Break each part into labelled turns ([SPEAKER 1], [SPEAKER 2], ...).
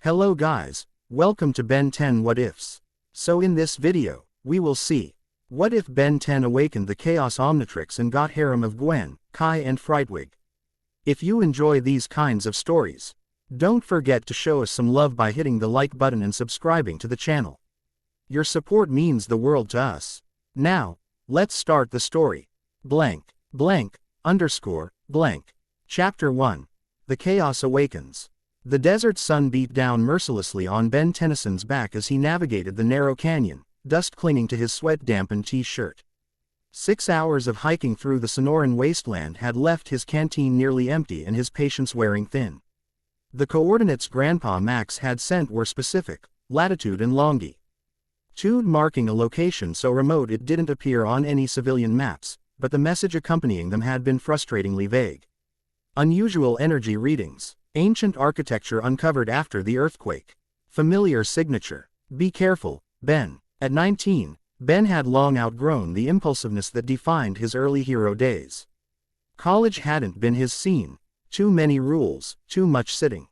[SPEAKER 1] Hello guys, welcome to Ben 10 What Ifs. So in this video, we will see, what if Ben 10 awakened the Chaos Omnitrix and got Harem of Gwen, Kai and Frightwig? If you enjoy these kinds of stories, don't forget to show us some love by hitting the like button and subscribing to the channel. Your support means the world to us. Now, let's start the story. Blank, blank, underscore, blank. Chapter 1. The Chaos Awakens. The desert sun beat down mercilessly on Ben Tennyson's back as he navigated the narrow canyon, dust clinging to his sweat-dampened t-shirt. 6 hours of hiking through the Sonoran wasteland had left his canteen nearly empty and his patience wearing thin. The coordinates Grandpa Max had sent were specific, latitude and longitude, marking a location so remote it didn't appear on any civilian maps, but the message accompanying them had been frustratingly vague. Unusual energy readings. Ancient architecture uncovered after the earthquake. Familiar signature. Be careful, Ben. At 19, Ben had long outgrown the impulsiveness that defined his early hero days. College hadn't been his scene. Too many rules, too much sitting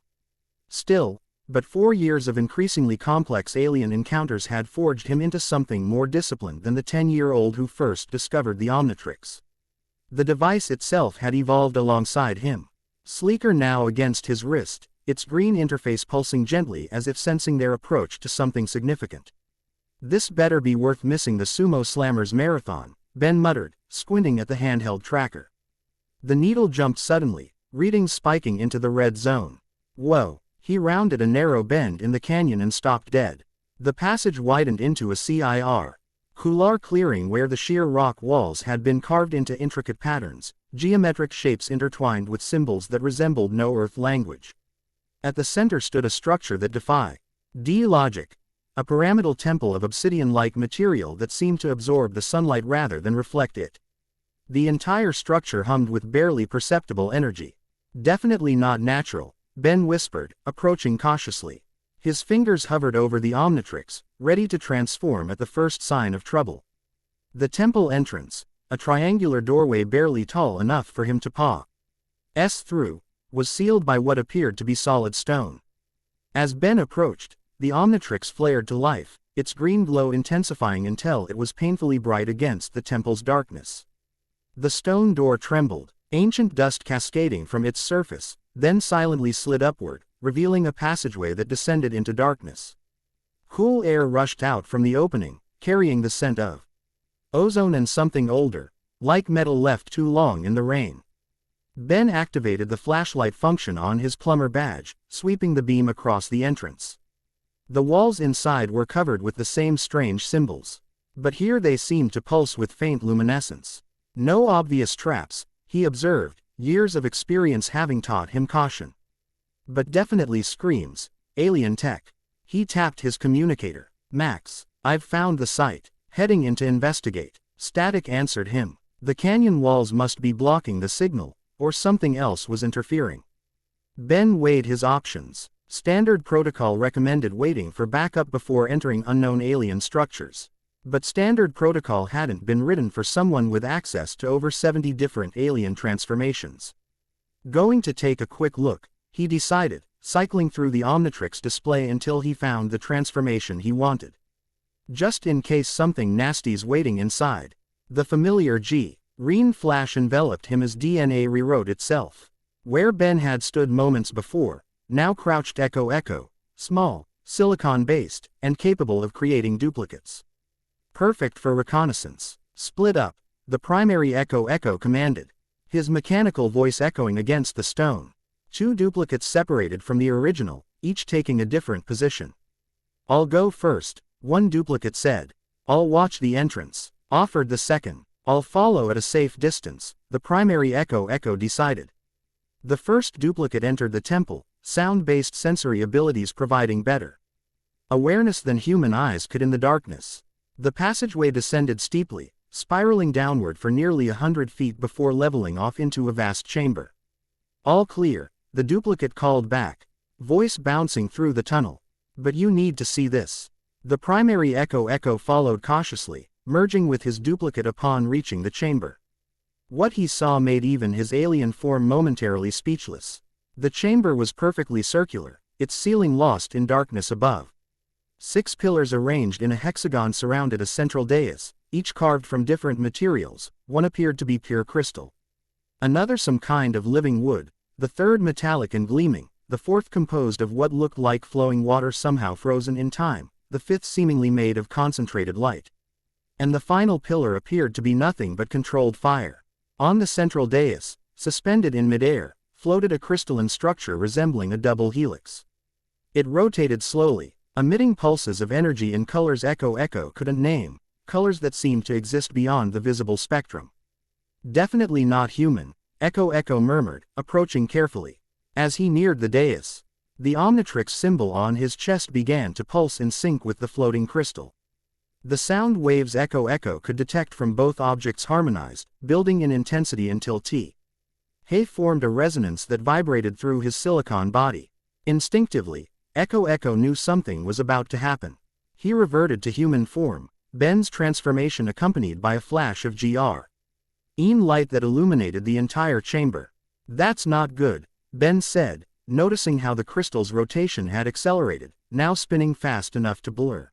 [SPEAKER 1] still, but 4 years of increasingly complex alien encounters had forged him into something more disciplined than the 10-year-old who first discovered the Omnitrix. The device itself had evolved alongside him. Sleeker now against his wrist, its green interface pulsing gently as if sensing their approach to something significant. This better be worth missing the Sumo Slammers marathon, Ben muttered, squinting at the handheld tracker. The needle jumped suddenly, readings spiking into the red zone. Whoa, he rounded a narrow bend in the canyon and stopped dead. The passage widened into a circular clearing where the sheer rock walls had been carved into intricate patterns, geometric shapes intertwined with symbols that resembled no Earth language. At the center stood a structure that defied logic, a pyramidal temple of obsidian-like material that seemed to absorb the sunlight rather than reflect it. The entire structure hummed with barely perceptible energy. Definitely not natural, Ben whispered, approaching cautiously. His fingers hovered over the Omnitrix, ready to transform at the first sign of trouble. The temple entrance, a triangular doorway barely tall enough for him to pass through, was sealed by what appeared to be solid stone. As Ben approached, the Omnitrix flared to life, its green glow intensifying until it was painfully bright against the temple's darkness. The stone door trembled, ancient dust cascading from its surface, then silently slid upward, revealing a passageway that descended into darkness. Cool air rushed out from the opening, carrying the scent of ozone and something older, like metal left too long in the rain. Ben activated the flashlight function on his plumber badge, sweeping the beam across the entrance. The walls inside were covered with the same strange symbols, but here they seemed to pulse with faint luminescence. No obvious traps, he observed, years of experience having taught him caution. But definitely screams, alien tech. He tapped his communicator. Max, I've found the site. Heading in to investigate. Static answered him. The canyon walls must be blocking the signal, or something else was interfering. Ben weighed his options. Standard protocol recommended waiting for backup before entering unknown alien structures. But standard protocol hadn't been written for someone with access to over 70 different alien transformations. Going to take a quick look, he decided, cycling through the Omnitrix display until he found the transformation he wanted. Just in case something nasty's waiting inside. The familiar green flash enveloped him as DNA rewrote itself. Where Ben had stood moments before, now crouched Echo, small, silicon-based, and capable of creating duplicates. Perfect for reconnaissance. Split up, the primary Echo commanded, his mechanical voice echoing against the stone. 2 duplicates separated from the original, each taking a different position. I'll go first, one duplicate said. I'll watch the entrance, offered the second. I'll follow at a safe distance, the primary Echo decided. The first duplicate entered the temple, sound-based sensory abilities providing better awareness than human eyes could in the darkness. The passageway descended steeply, spiraling downward for nearly 100 feet before leveling off into a vast chamber. All clear, the duplicate called back, voice bouncing through the tunnel. But you need to see this. The primary Echo followed cautiously, merging with his duplicate upon reaching the chamber. What he saw made even his alien form momentarily speechless. The chamber was perfectly circular, its ceiling lost in darkness above. 6 pillars arranged in a hexagon surrounded a central dais, each carved from different materials. One appeared to be pure crystal, another some kind of living wood, the third metallic and gleaming, the fourth composed of what looked like flowing water somehow frozen in time, the fifth seemingly made of concentrated light. And the final pillar appeared to be nothing but controlled fire. On the central dais, suspended in midair, floated a crystalline structure resembling a double helix. It rotated slowly, emitting pulses of energy in colors Echo couldn't name, colors that seemed to exist beyond the visible spectrum. Definitely not human, Echo murmured, approaching carefully. As he neared the dais, the Omnitrix symbol on his chest began to pulse in sync with the floating crystal. The sound waves Echo could detect from both objects harmonized, building in intensity until He formed a resonance that vibrated through his silicon body. Instinctively, Echo knew something was about to happen. He reverted to human form, Ben's transformation accompanied by a flash of green light that illuminated the entire chamber. "That's not good," Ben said, noticing how the crystal's rotation had accelerated, now spinning fast enough to blur.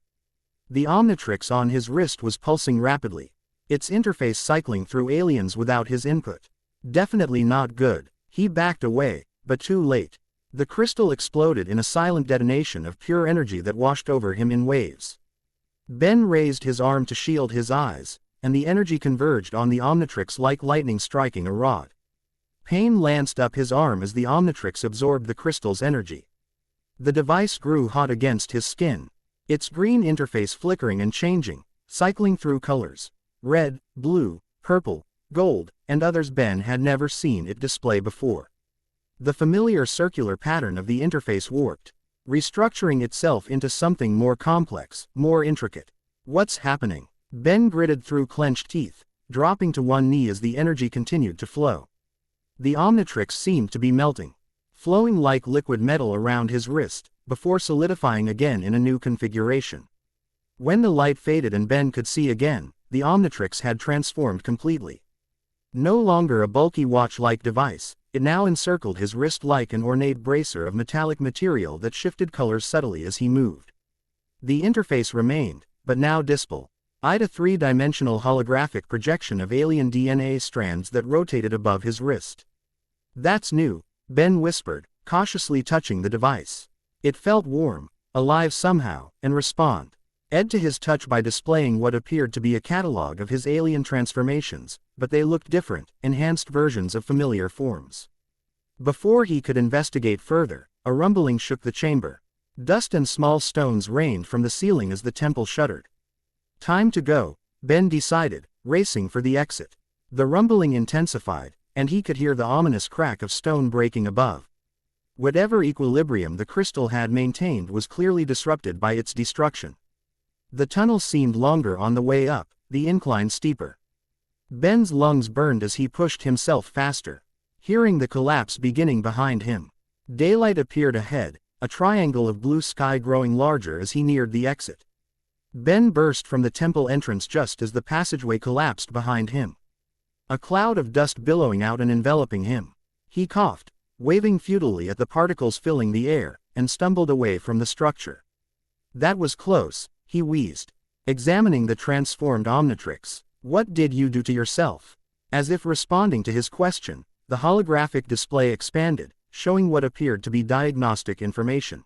[SPEAKER 1] The Omnitrix on his wrist was pulsing rapidly, its interface cycling through aliens without his input. Definitely not good. He backed away, but too late. The crystal exploded in a silent detonation of pure energy that washed over him in waves. Ben raised his arm to shield his eyes, and the energy converged on the Omnitrix like lightning striking a rod. Pain lanced up his arm as the Omnitrix absorbed the crystal's energy. The device grew hot against his skin, its green interface flickering and changing, cycling through colors: red, blue, purple, gold, and others Ben had never seen it display before. The familiar circular pattern of the interface warped, restructuring itself into something more complex, more intricate. "What's happening?" Ben gritted through clenched teeth, dropping to one knee as the energy continued to flow. The Omnitrix seemed to be melting, flowing like liquid metal around his wrist, before solidifying again in a new configuration. When the light faded and Ben could see again, the Omnitrix had transformed completely. No longer a bulky watch-like device, it now encircled his wrist like an ornate bracer of metallic material that shifted colors subtly as he moved. The interface remained, but now dispel. A three-dimensional holographic projection of alien DNA strands that rotated above his wrist. "That's new," Ben whispered, cautiously touching the device. It felt warm, alive somehow, and responded to his touch by displaying what appeared to be a catalog of his alien transformations, but they looked different, enhanced versions of familiar forms. Before he could investigate further, a rumbling shook the chamber. Dust and small stones rained from the ceiling as the temple shuddered. Time to go, Ben decided, racing for the exit. The rumbling intensified, and he could hear the ominous crack of stone breaking above. Whatever equilibrium the crystal had maintained was clearly disrupted by its destruction. The tunnel seemed longer on the way up, the incline steeper. Ben's lungs burned as he pushed himself faster, hearing the collapse beginning behind him. Daylight appeared ahead, a triangle of blue sky growing larger as he neared the exit. Ben burst from the temple entrance just as the passageway collapsed behind him. A cloud of dust billowing out and enveloping him. He coughed, waving futilely at the particles filling the air, and stumbled away from the structure. "That was close," he wheezed, examining the transformed Omnitrix. "What did you do to yourself?" As if responding to his question, the holographic display expanded, showing what appeared to be diagnostic information.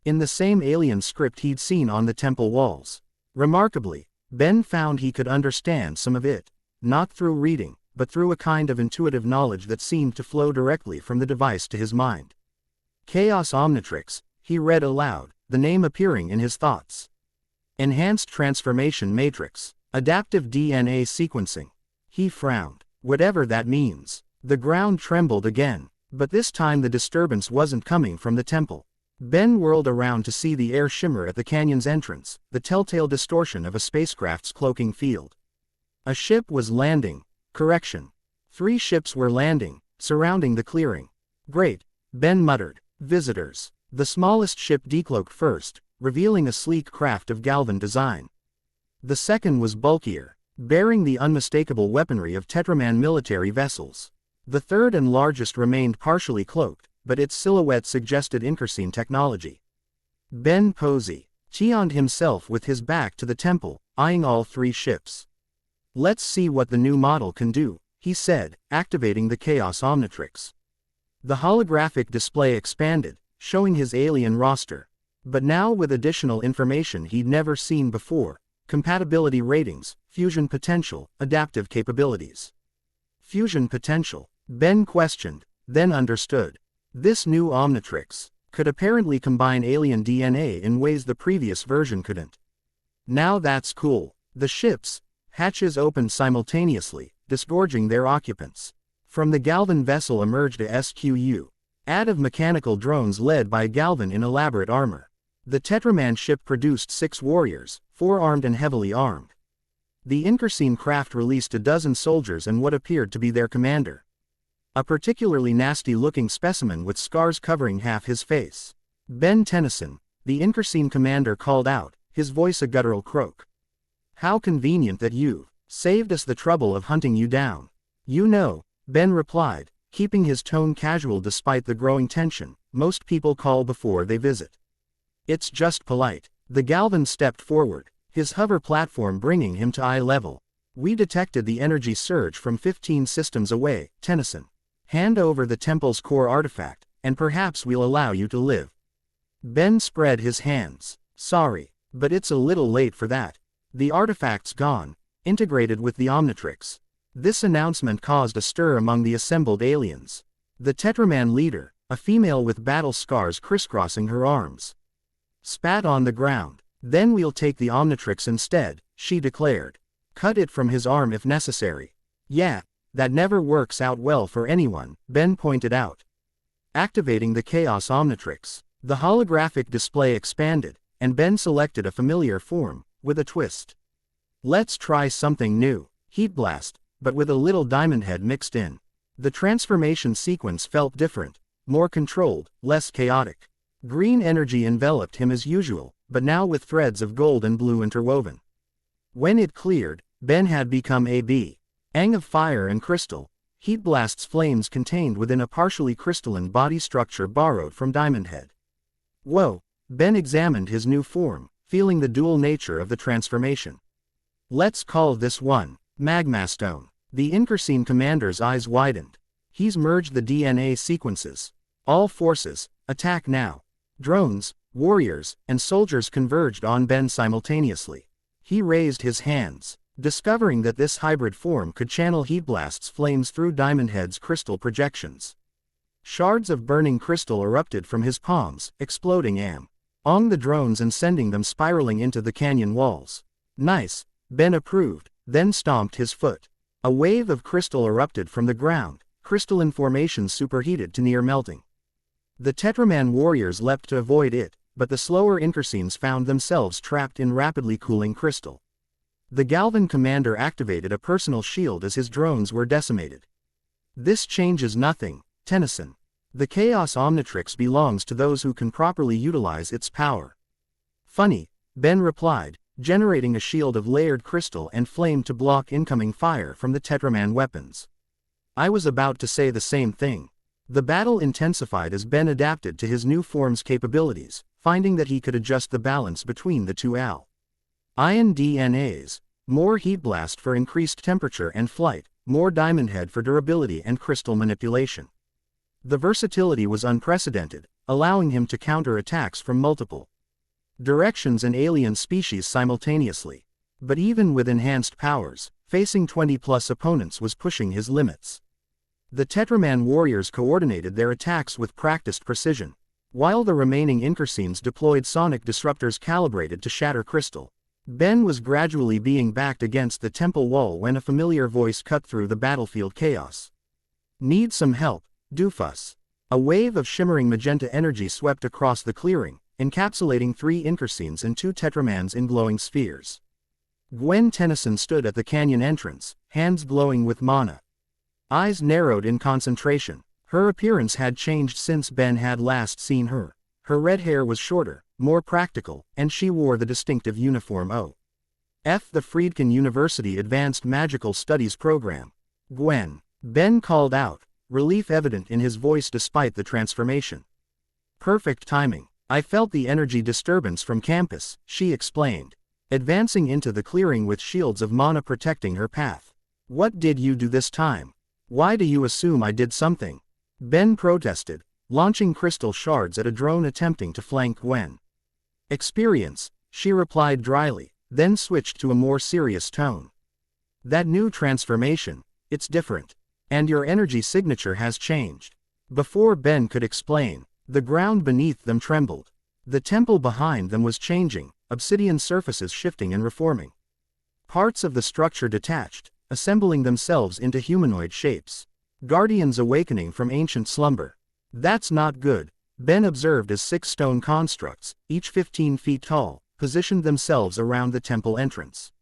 [SPEAKER 1] In the same alien script he'd seen on the temple walls. Remarkably, Ben found he could understand some of it, not through reading, but through a kind of intuitive knowledge that seemed to flow directly from the device to his mind. "Chaos Omnitrix," he read aloud, the name appearing in his thoughts. "Enhanced Transformation Matrix. Adaptive DNA Sequencing." He frowned. Whatever that means. The ground trembled again, but this time the disturbance wasn't coming from the temple. Ben whirled around to see the air shimmer at the canyon's entrance, the telltale distortion of a spacecraft's cloaking field. A ship was landing. Correction. 3 ships were landing, surrounding the clearing. "Great," Ben muttered. "Visitors." The smallest ship decloaked first, revealing a sleek craft of Galvan design. The second was bulkier, bearing the unmistakable weaponry of Tetraman military vessels. The third and largest remained partially cloaked, but its silhouette suggested Inkerseen technology. Ben Posey cheoned himself with his back to the temple, eyeing all three ships. "Let's see what the new model can do," he said, activating the Chaos Omnitrix. The holographic display expanded, showing his alien roster. But now with additional information he'd never seen before: compatibility ratings, fusion potential, adaptive capabilities. Fusion potential? Ben questioned, then understood. This new Omnitrix could apparently combine alien DNA in ways the previous version couldn't. Now that's cool. The ship's hatches opened simultaneously, disgorging their occupants. From the Galvan vessel emerged a SQU ad of mechanical drones led by Galvan in elaborate armor. The Tetraman ship produced 6 warriors, 4 armed and heavily armed. The Inkerseen craft released a dozen soldiers and what appeared to be their commander. A particularly nasty-looking specimen with scars covering half his face. "Ben Tennyson," the Inkerseen commander called out, his voice a guttural croak. "How convenient that you've saved us the trouble of hunting you down." "You know," Ben replied, keeping his tone casual despite the growing tension, "most people call before they visit. It's just polite." The Galvan stepped forward, his hover platform bringing him to eye level. "We detected the energy surge from 15 systems away, Tennyson. Hand over the temple's core artifact, and perhaps we'll allow you to live." Ben spread his hands. "Sorry, but it's a little late for that. The artifact's gone, integrated with the Omnitrix." This announcement caused a stir among the assembled aliens. The Tetraman leader, a female with battle scars crisscrossing her arms, spat on the ground. "Then we'll take the Omnitrix instead," she declared. "Cut it from his arm if necessary." "Yeah, that never works out well for anyone," Ben pointed out. Activating the Chaos Omnitrix, the holographic display expanded, and Ben selected a familiar form, with a twist. "Let's try something new. Heat blast, but with a little diamond head mixed in." The transformation sequence felt different, more controlled, less chaotic. Green energy enveloped him as usual, but now with threads of gold and blue interwoven. When it cleared, Ben had become a being of fire and crystal, Heat Blast's flames contained within a partially crystalline body structure borrowed from Diamond Head. Whoa, Ben examined his new form, feeling the dual nature of the transformation. "Let's call this one Magma Stone." The Inkerseen commander's eyes widened. He's merged the DNA sequences. All forces, attack now. Drones, warriors, and soldiers converged on Ben simultaneously. He raised his hands, discovering that this hybrid form could channel Heat Blast's flames through Diamond Head's crystal projections. Shards of burning crystal erupted from his palms, exploding on the drones and sending them spiraling into the canyon walls. "Nice," Ben approved, then stomped his foot. A wave of crystal erupted from the ground, crystalline formations superheated to near melting. The Tetraman warriors leapt to avoid it, but the slower Inkerseens found themselves trapped in rapidly cooling crystal. The Galvan commander activated a personal shield as his drones were decimated. "This changes nothing, Tennyson. The Chaos Omnitrix belongs to those who can properly utilize its power." "Funny," Ben replied, generating a shield of layered crystal and flame to block incoming fire from the Tetraman weapons. "I was about to say the same thing." The battle intensified as Ben adapted to his new form's capabilities, finding that he could adjust the balance between the two ion DNAs, more Heat Blast for increased temperature and flight, more Diamond Head for durability and crystal manipulation. The versatility was unprecedented, allowing him to counter attacks from multiple directions and alien species simultaneously. But even with enhanced powers, facing 20+ opponents was pushing his limits. The Tetraman warriors coordinated their attacks with practiced precision, while the remaining Inkerseens deployed sonic disruptors calibrated to shatter crystal. Ben was gradually being backed against the temple wall when a familiar voice cut through the battlefield chaos. "Need some help, doofus." A wave of shimmering magenta energy swept across the clearing, encapsulating 3 Inkerseens and 2 Tetramans in glowing spheres. Gwen Tennyson stood at the canyon entrance, hands glowing with mana. Eyes narrowed in concentration. Her appearance had changed since Ben had last seen her. Her red hair was shorter, more practical, and she wore the distinctive uniform of the Friedkin University Advanced Magical Studies program. "Gwen," Ben called out, relief evident in his voice despite the transformation. Perfect timing. I felt the energy disturbance from campus, she explained, advancing into the clearing with shields of mana protecting her path. What did you do this time? Why do you assume I did something? Ben protested, launching crystal shards at a drone attempting to flank Gwen. Experience, she replied dryly, then switched to a more serious tone. That new transformation, it's different. And your energy signature has changed. Before Ben could explain, the ground beneath them trembled. The temple behind them was changing, obsidian surfaces shifting and reforming. Parts of the structure detached, assembling themselves into humanoid shapes. Guardians awakening from ancient slumber. That's not good, Ben observed as 6 stone constructs, each 15 feet tall, positioned themselves around the temple entrance.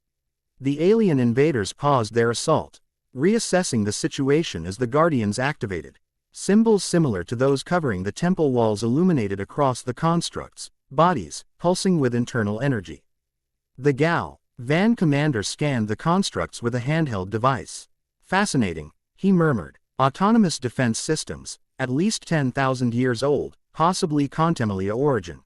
[SPEAKER 1] The alien invaders paused their assault, reassessing the situation as the Guardians activated. Symbols similar to those covering the temple walls illuminated across the constructs, bodies, pulsing with internal energy. The Gal Van Commander scanned the constructs with a handheld device. Fascinating, he murmured. Autonomous defense systems, at least 10,000 years old, possibly Contemporalia origin.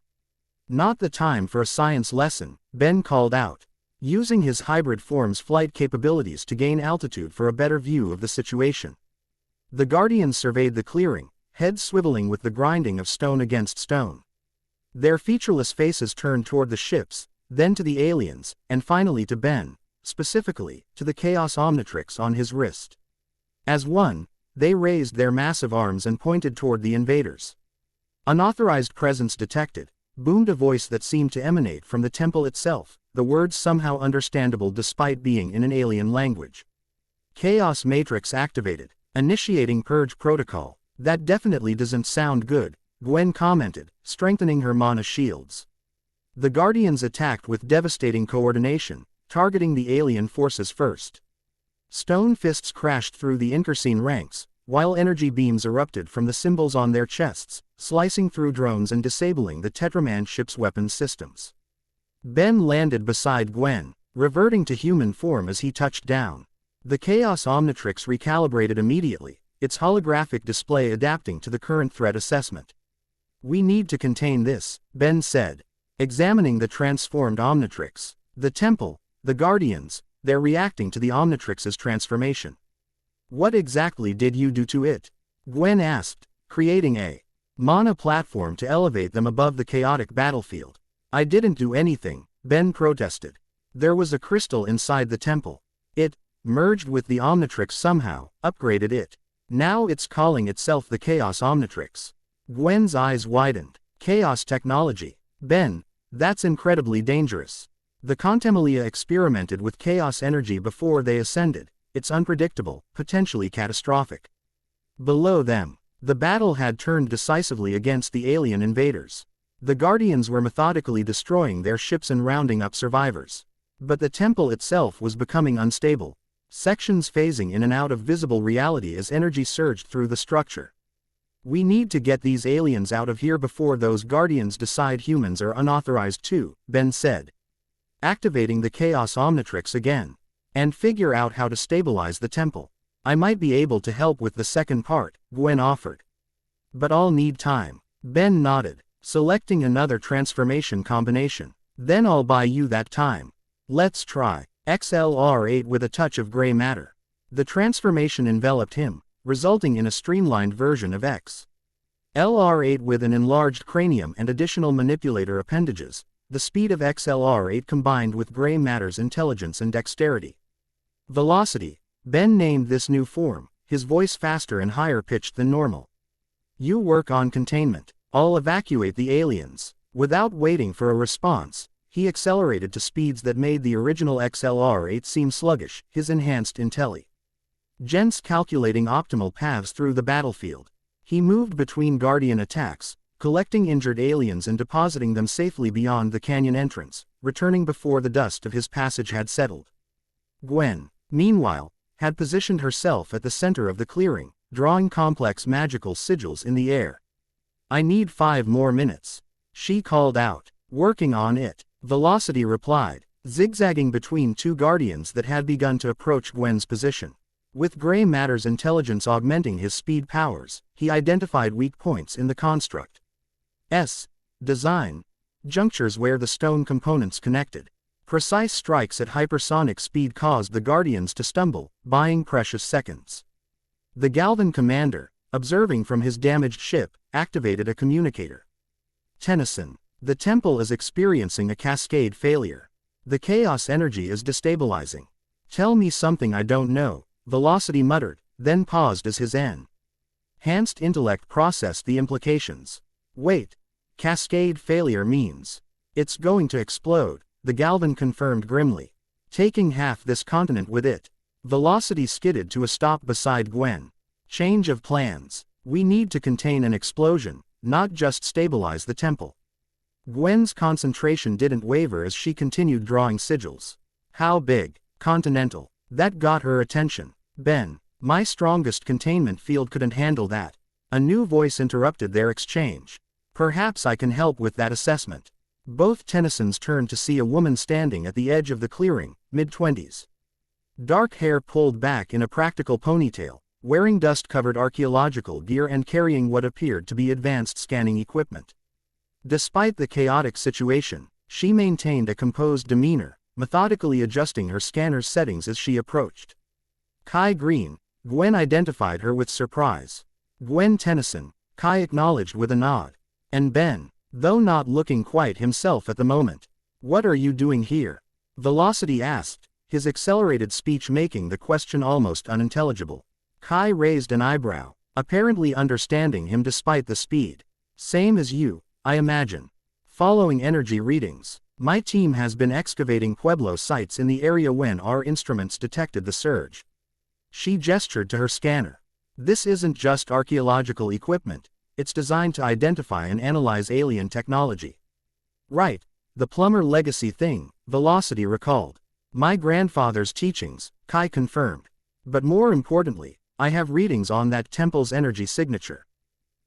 [SPEAKER 1] Not the time for a science lesson, Ben called out, using his hybrid form's flight capabilities to gain altitude for a better view of the situation. The Guardians surveyed the clearing, heads swiveling with the grinding of stone against stone. Their featureless faces turned toward the ships, then to the aliens, and finally to Ben, specifically, to the Chaos Omnitrix on his wrist. As one, they raised their massive arms and pointed toward the invaders. Unauthorized presence detected, boomed a voice that seemed to emanate from the temple itself, the words somehow understandable despite being in an alien language. Chaos Matrix activated, initiating purge protocol. That definitely doesn't sound good, Gwen commented, strengthening her mana shields. The Guardians attacked with devastating coordination, targeting the alien forces first. Stone fists crashed through the Incursine ranks, while energy beams erupted from the symbols on their chests, slicing through drones and disabling the Tetraman ship's weapons systems. Ben landed beside Gwen, reverting to human form as he touched down. The Chaos Omnitrix recalibrated immediately, its holographic display adapting to the current threat assessment. We need to contain this, Ben said, examining the transformed Omnitrix. The temple, the Guardians, they're reacting to the Omnitrix's transformation. What exactly did you do to it? Gwen asked, creating a mana platform to elevate them above the chaotic battlefield. I didn't do anything, Ben protested. There was a crystal inside the temple. It merged with the Omnitrix somehow, upgraded it. Now it's calling itself the Chaos Omnitrix. Gwen's eyes widened. Chaos technology. Ben, that's incredibly dangerous. The Contemporalia experimented with chaos energy before they ascended. It's unpredictable, potentially catastrophic. Below them, the battle had turned decisively against the alien invaders. The Guardians were methodically destroying their ships and rounding up survivors. But the temple itself was becoming unstable, sections phasing in and out of visible reality as energy surged through the structure. We need to get these aliens out of here before those Guardians decide humans are unauthorized too, Ben said, activating the Chaos Omnitrix again. And figure out how to stabilize the temple. I might be able to help with the second part, Gwen offered. But I'll need time. Ben nodded, selecting another transformation combination. Then I'll buy you that time. Let's try. XLR8 with a touch of gray matter. The transformation enveloped him, resulting in a streamlined version of XLR8 with an enlarged cranium and additional manipulator appendages. The speed of XLR8 combined with gray matter's intelligence and dexterity. Velocity. Ben named this new form, his voice faster and higher pitched than normal. You work on containment. I'll evacuate the aliens. Without waiting for a response, he accelerated to speeds that made the original XLR8 seem sluggish, his enhanced intelligence calculating optimal paths through the battlefield. He moved between Guardian attacks, collecting injured aliens and depositing them safely beyond the canyon entrance, returning before the dust of his passage had settled. Gwen, meanwhile, had positioned herself at the center of the clearing, drawing complex magical sigils in the air. I need 5 more minutes, she called out. Working on it, Velocity replied, zigzagging between 2 Guardians that had begun to approach Gwen's position. With gray matter's intelligence augmenting his speed powers, he identified weak points in the construct's design, junctures where the stone components connected. Precise strikes at hypersonic speed caused the Guardians to stumble, buying precious seconds. The Galvan commander, observing from his damaged ship, activated a communicator. Tennyson. The temple is experiencing a cascade failure. The chaos energy is destabilizing. Tell me something I don't know, Velocity muttered, then paused as his enhanced intellect processed the implications. Wait. Cascade failure means it's going to explode, the Galvan confirmed grimly. Taking half this continent with it. Velocity skidded to a stop beside Gwen. Change of plans. We need to contain an explosion, not just stabilize the temple. Gwen's concentration didn't waver as she continued drawing sigils. How big? Continental. That got her attention. Ben, my strongest containment field couldn't handle that. A new voice interrupted their exchange. Perhaps I can help with that assessment. Both Tennysons turned to see a woman standing at the edge of the clearing, mid-20s. Dark hair pulled back in a practical ponytail, wearing dust-covered archaeological gear and carrying what appeared to be advanced scanning equipment. Despite the chaotic situation, she maintained a composed demeanor, methodically adjusting her scanner's settings as she approached. Kai Green, Gwen identified her with surprise. Gwen Tennyson, Kai acknowledged with a nod. And Ben, though not looking quite himself at the moment. What are you doing here? Velocity asked, his accelerated speech making the question almost unintelligible. Kai raised an eyebrow, apparently understanding him despite the speed. Same as you, I imagine. Following energy readings, my team has been excavating Pueblo sites in the area when our instruments detected the surge. She gestured to her scanner. This isn't just archaeological equipment, it's designed to identify and analyze alien technology. Right, the plumber legacy thing, Velocity recalled. My grandfather's teachings, Kai confirmed. But more importantly, I have readings on that temple's energy signature.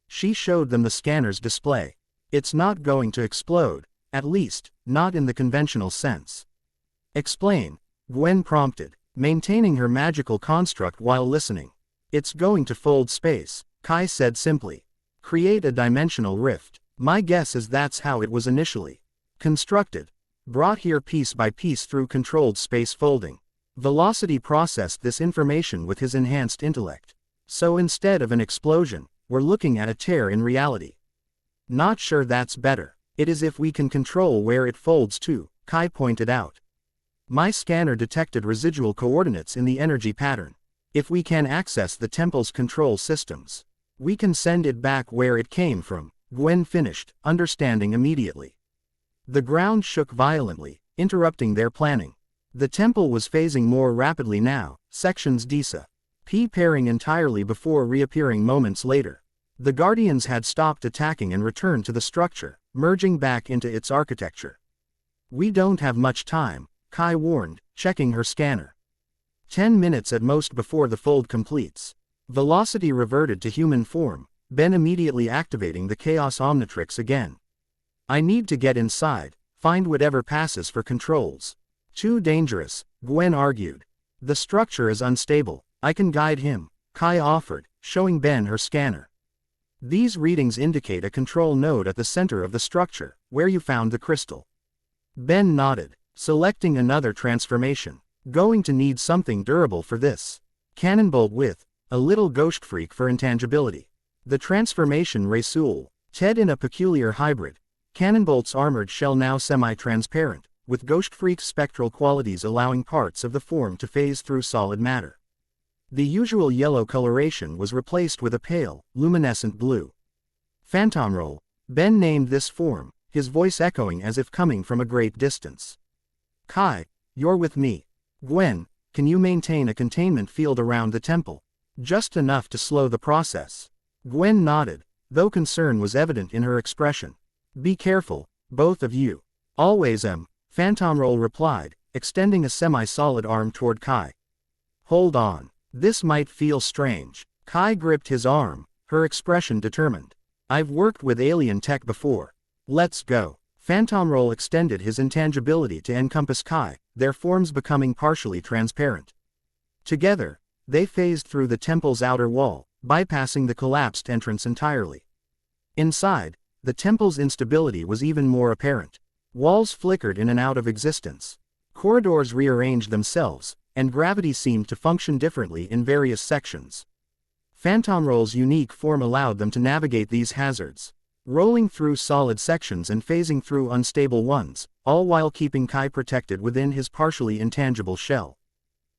[SPEAKER 1] She showed them the scanner's display. It's not going to explode, at least, not in the conventional sense. Explain, Gwen prompted, maintaining her magical construct while listening. It's going to fold space, Kai said simply. Create a dimensional rift. My guess is that's how it was initially constructed. Brought here piece by piece through controlled space folding. Velocity processed this information with his enhanced intellect. So instead of an explosion, we're looking at a tear in reality. Not sure that's better. It is if we can control where it folds to, Kai pointed out. My scanner detected residual coordinates in the energy pattern. If we can access the temple's control systems, we can send it back where it came from, Gwen finished, understanding immediately. The ground shook violently, interrupting their planning. The temple was phasing more rapidly now, sections disappearing entirely before reappearing moments later. The Guardians had stopped attacking and returned to the structure, merging back into its architecture. We don't have much time, Kai warned, checking her scanner. 10 minutes at most before the fold completes. Velocity reverted to human form, Ben immediately activating the Chaos Omnitrix again. I need to get inside, find whatever passes for controls. Too dangerous, Gwen argued. The structure is unstable, I can guide him, Kai offered, showing Ben her scanner. These readings indicate a control node at the center of the structure, where you found the crystal. Ben nodded, selecting another transformation. Going to need something durable for this. Cannonbolt with a little ghost freak for intangibility. The transformation Rasul, Ted in a peculiar hybrid. Cannonbolt's armored shell now semi-transparent, with Ghost Freak's spectral qualities allowing parts of the form to phase through solid matter. The usual yellow coloration was replaced with a pale, luminescent blue. Phantom Roll, Ben named this form, his voice echoing as if coming from a great distance. Kai, you're with me. Gwen, can you maintain a containment field around the temple? Just enough to slow the process. Gwen nodded, though concern was evident in her expression. Be careful, both of you. Always am, Phantom Roll replied, extending a semi-solid arm toward Kai. Hold on, this might feel strange. Kai gripped his arm, her expression determined. I've worked with alien tech before. Let's go. Phantom Roll extended his intangibility to encompass Kai, their forms becoming partially transparent. Together, They phased through the temple's outer wall, bypassing the collapsed entrance entirely. Inside, the temple's instability was even more apparent. Walls flickered in and out of existence. Corridors rearranged themselves, and gravity seemed to function differently in various sections. Phantomroll's unique form allowed them to navigate these hazards, rolling through solid sections and phasing through unstable ones, all while keeping Kai protected within his partially intangible shell.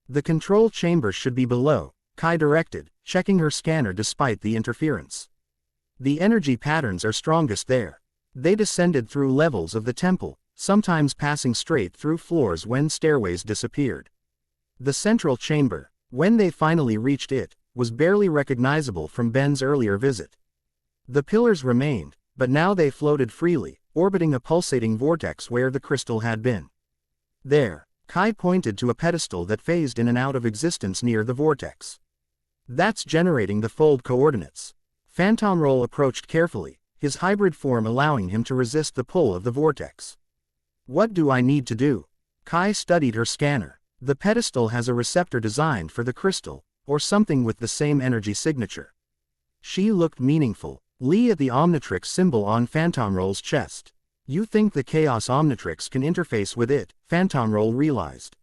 [SPEAKER 1] The control chamber should be below, Kai directed, checking her scanner despite the interference. The energy patterns are strongest there. They descended through levels of the temple, sometimes passing straight through floors when stairways disappeared. The central chamber, when they finally reached it, was barely recognizable from Ben's earlier visit. The pillars remained, but now they floated freely, orbiting a pulsating vortex where the crystal had been. There, Kai pointed to a pedestal that phased in and out of existence near the vortex. That's generating the fold coordinates. Phantomroll approached carefully, his hybrid form allowing him to resist the pull of the vortex. What do I need to do? Kai studied her scanner. The pedestal has a receptor designed for the crystal, or something with the same energy signature. She looked meaningful. Lee at the Omnitrix symbol on Phantomroll's chest. You think the Chaos Omnitrix can interface with it, Phantomroll realized.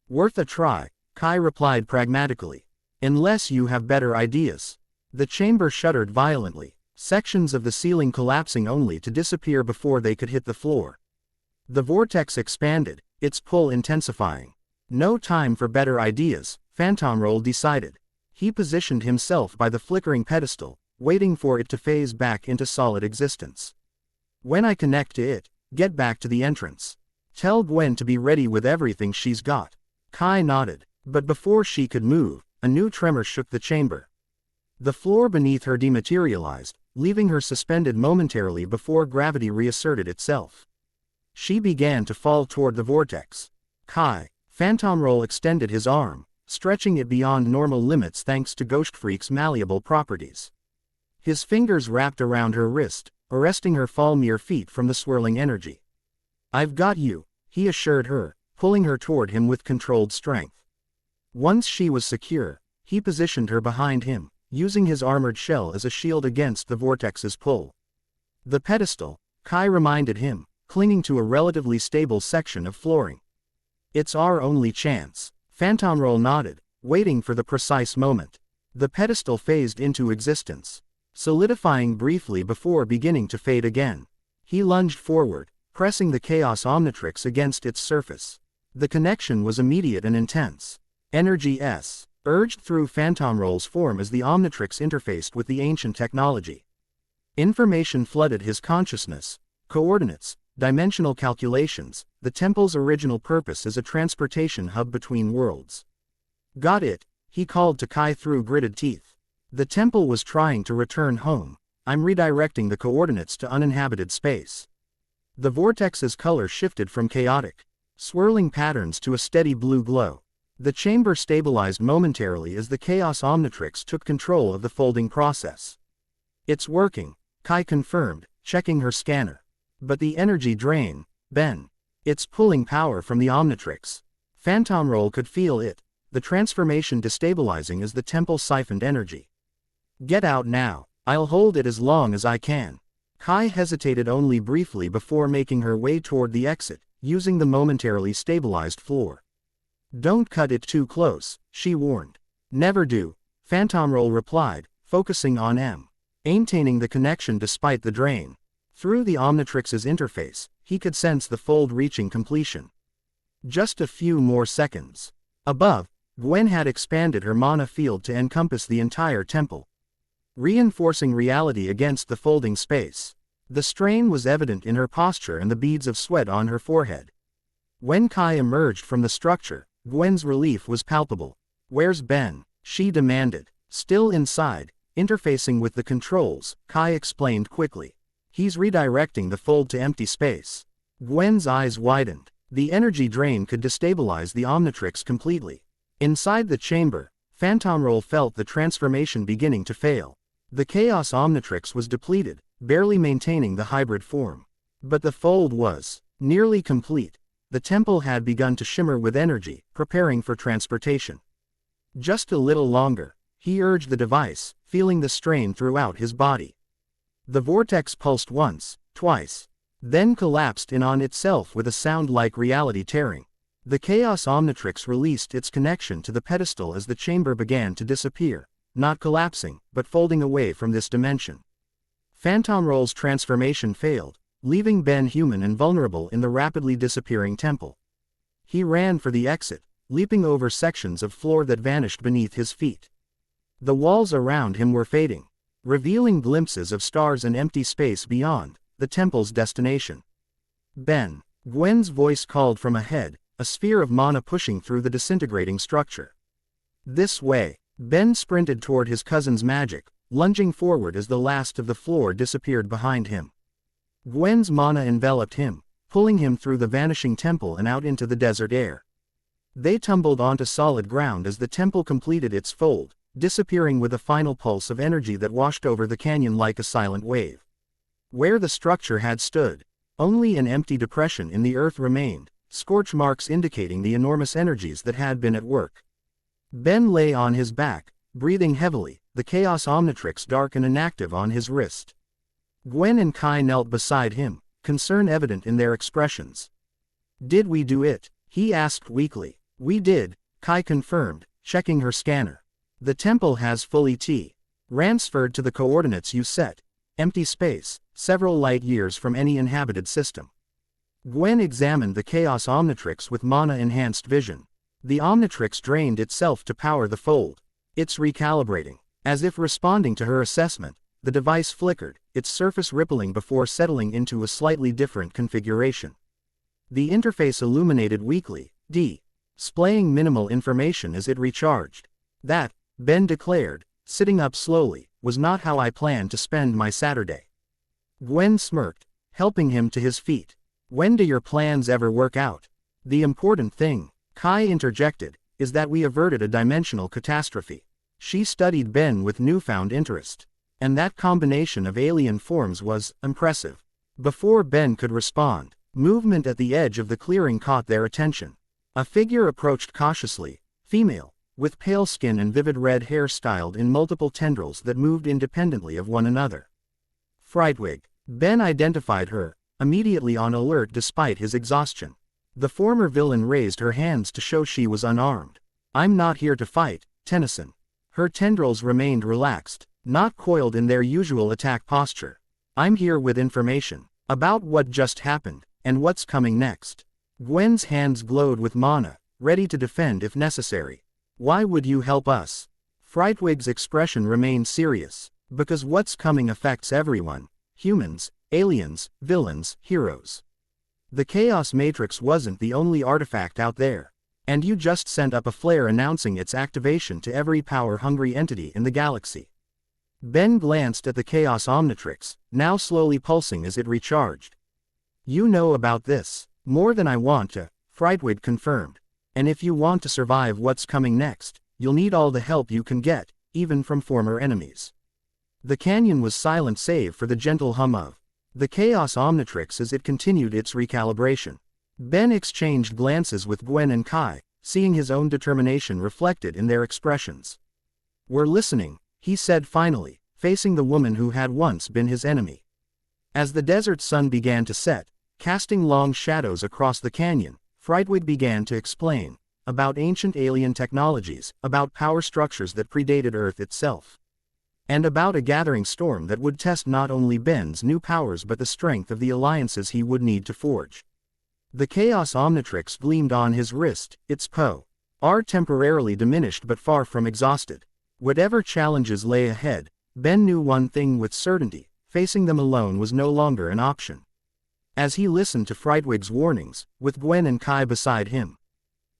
[SPEAKER 1] Worth a try, Kai replied pragmatically. Unless you have better ideas. The chamber shuddered violently, sections of the ceiling collapsing only to disappear before they could hit the floor. The vortex expanded, its pull intensifying. No time for better ideas, Phantomroll decided. He positioned himself by the flickering pedestal, waiting for it to phase back into solid existence. When I connect to it, get back to the entrance. Tell Gwen to be ready with everything she's got. Kai nodded, but before she could move, a new tremor shook the chamber. The floor beneath her dematerialized, leaving her suspended momentarily before gravity reasserted itself. She began to fall toward the vortex. Kai, Phantomroll extended his arm, stretching it beyond normal limits thanks to Ghostfreak's malleable properties. His fingers wrapped around her wrist, arresting her fall mere feet from the swirling energy. I've got you, he assured her, pulling her toward him with controlled strength. Once she was secure, he positioned her behind him, using his armored shell as a shield against the vortex's pull. The pedestal, Kai reminded him, clinging to a relatively stable section of flooring. It's our only chance. Phantomroll nodded, waiting for the precise moment. The pedestal phased into existence, solidifying briefly before beginning to fade again. He lunged forward, pressing the Chaos Omnitrix against its surface. The connection was immediate and intense. Energy S urged through Phantomroll's form as the Omnitrix interfaced with the ancient technology. Information flooded his consciousness. Coordinates, dimensional calculations, the temple's original purpose as a transportation hub between worlds. Got it, he called to Kai through gritted teeth. The temple was trying to return home. I'm redirecting the coordinates to uninhabited space. The vortex's color shifted from chaotic, swirling patterns to a steady blue glow. The chamber stabilized momentarily as the Chaos Omnitrix took control of the folding process. It's working, Kai confirmed, checking her scanner. But the energy drain, Ben. It's pulling power from the Omnitrix. Phantomroll could feel it, the transformation destabilizing as the temple siphoned energy. Get out now, I'll hold it as long as I can. Kai hesitated only briefly before making her way toward the exit, using the momentarily stabilized floor. Don't cut it too close, she warned. Never do, Phantomroll replied, focusing on maintaining the connection despite the drain. Through the Omnitrix's interface, he could sense the fold reaching completion. Just a few more seconds. Above, Gwen had expanded her mana field to encompass the entire temple, reinforcing reality against the folding space. The strain was evident in her posture and the beads of sweat on her forehead. When Kai emerged from the structure, Gwen's relief was palpable. Where's Ben? She demanded. Still inside, interfacing with the controls, Kai explained quickly. He's redirecting the fold to empty space. Gwen's eyes widened. The energy drain could destabilize the Omnitrix completely. Inside the chamber, Phantomroll felt the transformation beginning to fail. The Chaos Omnitrix was depleted, barely maintaining the hybrid form. But the fold was nearly complete. The temple had begun to shimmer with energy, preparing for transportation. Just a little longer, he urged the device, feeling the strain throughout his body. The vortex pulsed once, twice, then collapsed in on itself with a sound like reality tearing. The Chaos Omnitrix released its connection to the pedestal as the chamber began to disappear, not collapsing, but folding away from this dimension. Phantomroll's transformation failed, leaving Ben human and vulnerable in the rapidly disappearing temple. He ran for the exit, leaping over sections of floor that vanished beneath his feet. The walls around him were fading, revealing glimpses of stars and empty space beyond the temple's destination. Ben. Gwen's voice called from ahead, a sphere of mana pushing through the disintegrating structure. This way. Ben sprinted toward his cousin's magic, lunging forward as the last of the floor disappeared behind him. Gwen's mana enveloped him, pulling him through the vanishing temple and out into the desert air. They tumbled onto solid ground as the temple completed its fold, disappearing with a final pulse of energy that washed over the canyon like a silent wave. Where the structure had stood, only an empty depression in the earth remained, scorch marks indicating the enormous energies that had been at work. Ben lay on his back, breathing heavily, the Chaos Omnitrix dark and inactive on his wrist. Gwen and Kai knelt beside him, concern evident in their expressions. "Did we do it?" he asked weakly. "We did," Kai confirmed, checking her scanner. "The temple has fully transferred to the coordinates you set. Empty space, several light years from any inhabited system." Gwen examined the Chaos Omnitrix with mana-enhanced vision. The Omnitrix drained itself to power the fold. It's recalibrating. As if responding to her assessment, the device flickered, its surface rippling before settling into a slightly different configuration. The interface illuminated weakly, displaying minimal information as it recharged. "That," Ben declared, sitting up slowly, "was not how I planned to spend my Saturday." Gwen smirked, helping him to his feet. "When do your plans ever work out?" "The important thing," Kai interjected, "is that we averted a dimensional catastrophe." She studied Ben with newfound interest. And that combination of alien forms was impressive. Before Ben could respond, movement at the edge of the clearing caught their attention. A figure approached cautiously, female, with pale skin and vivid red hair styled in multiple tendrils that moved independently of one another. Frightwig. Ben identified her, immediately on alert despite his exhaustion. The former villain raised her hands to show she was unarmed. "I'm not here to fight, Tennyson." Her tendrils remained relaxed, not coiled in their usual attack posture. "I'm here with information about what just happened, and what's coming next." Gwen's hands glowed with mana, ready to defend if necessary. "Why would you help us?" Frightwig's expression remained serious. "Because what's coming affects everyone. Humans, aliens, villains, heroes. The Chaos Matrix wasn't the only artifact out there. And you just sent up a flare announcing its activation to every power-hungry entity in the galaxy." Ben glanced at the Chaos Omnitrix, now slowly pulsing as it recharged. "You know about this. More than I want to," Frightwig confirmed. "And if you want to survive what's coming next, you'll need all the help you can get, even from former enemies." The canyon was silent save for the gentle hum of the Chaos Omnitrix as it continued its recalibration. Ben exchanged glances with Gwen and Kai, seeing his own determination reflected in their expressions. "We're listening," he said finally, facing the woman who had once been his enemy. As the desert sun began to set, casting long shadows across the canyon, Frightwig began to explain about ancient alien technologies, about power structures that predated Earth itself, and about a gathering storm that would test not only Ben's new powers but the strength of the alliances he would need to forge. The Chaos Omnitrix gleamed on his wrist, its power temporarily diminished but far from exhausted. Whatever challenges lay ahead, Ben knew one thing with certainty: facing them alone was no longer an option. As he listened to Frightwig's warnings, with Gwen and Kai beside him,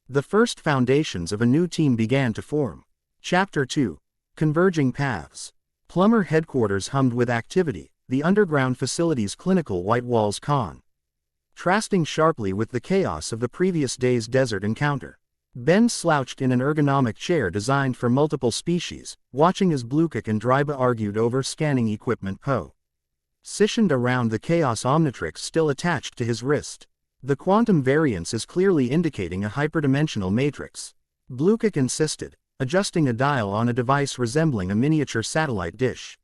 [SPEAKER 1] the first foundations of a new team began to form. Chapter 2. Converging Paths. Plumber headquarters hummed with activity, the underground facility's clinical white walls contrasting sharply with the chaos of the previous day's desert encounter. Ben slouched in an ergonomic chair designed for multiple species, watching as Blukik and Dryba argued over scanning equipment positioned around the Chaos Omnitrix still attached to his wrist. The quantum variance is clearly indicating a hyperdimensional matrix, Blukik insisted, adjusting a dial on a device resembling a miniature satellite dish.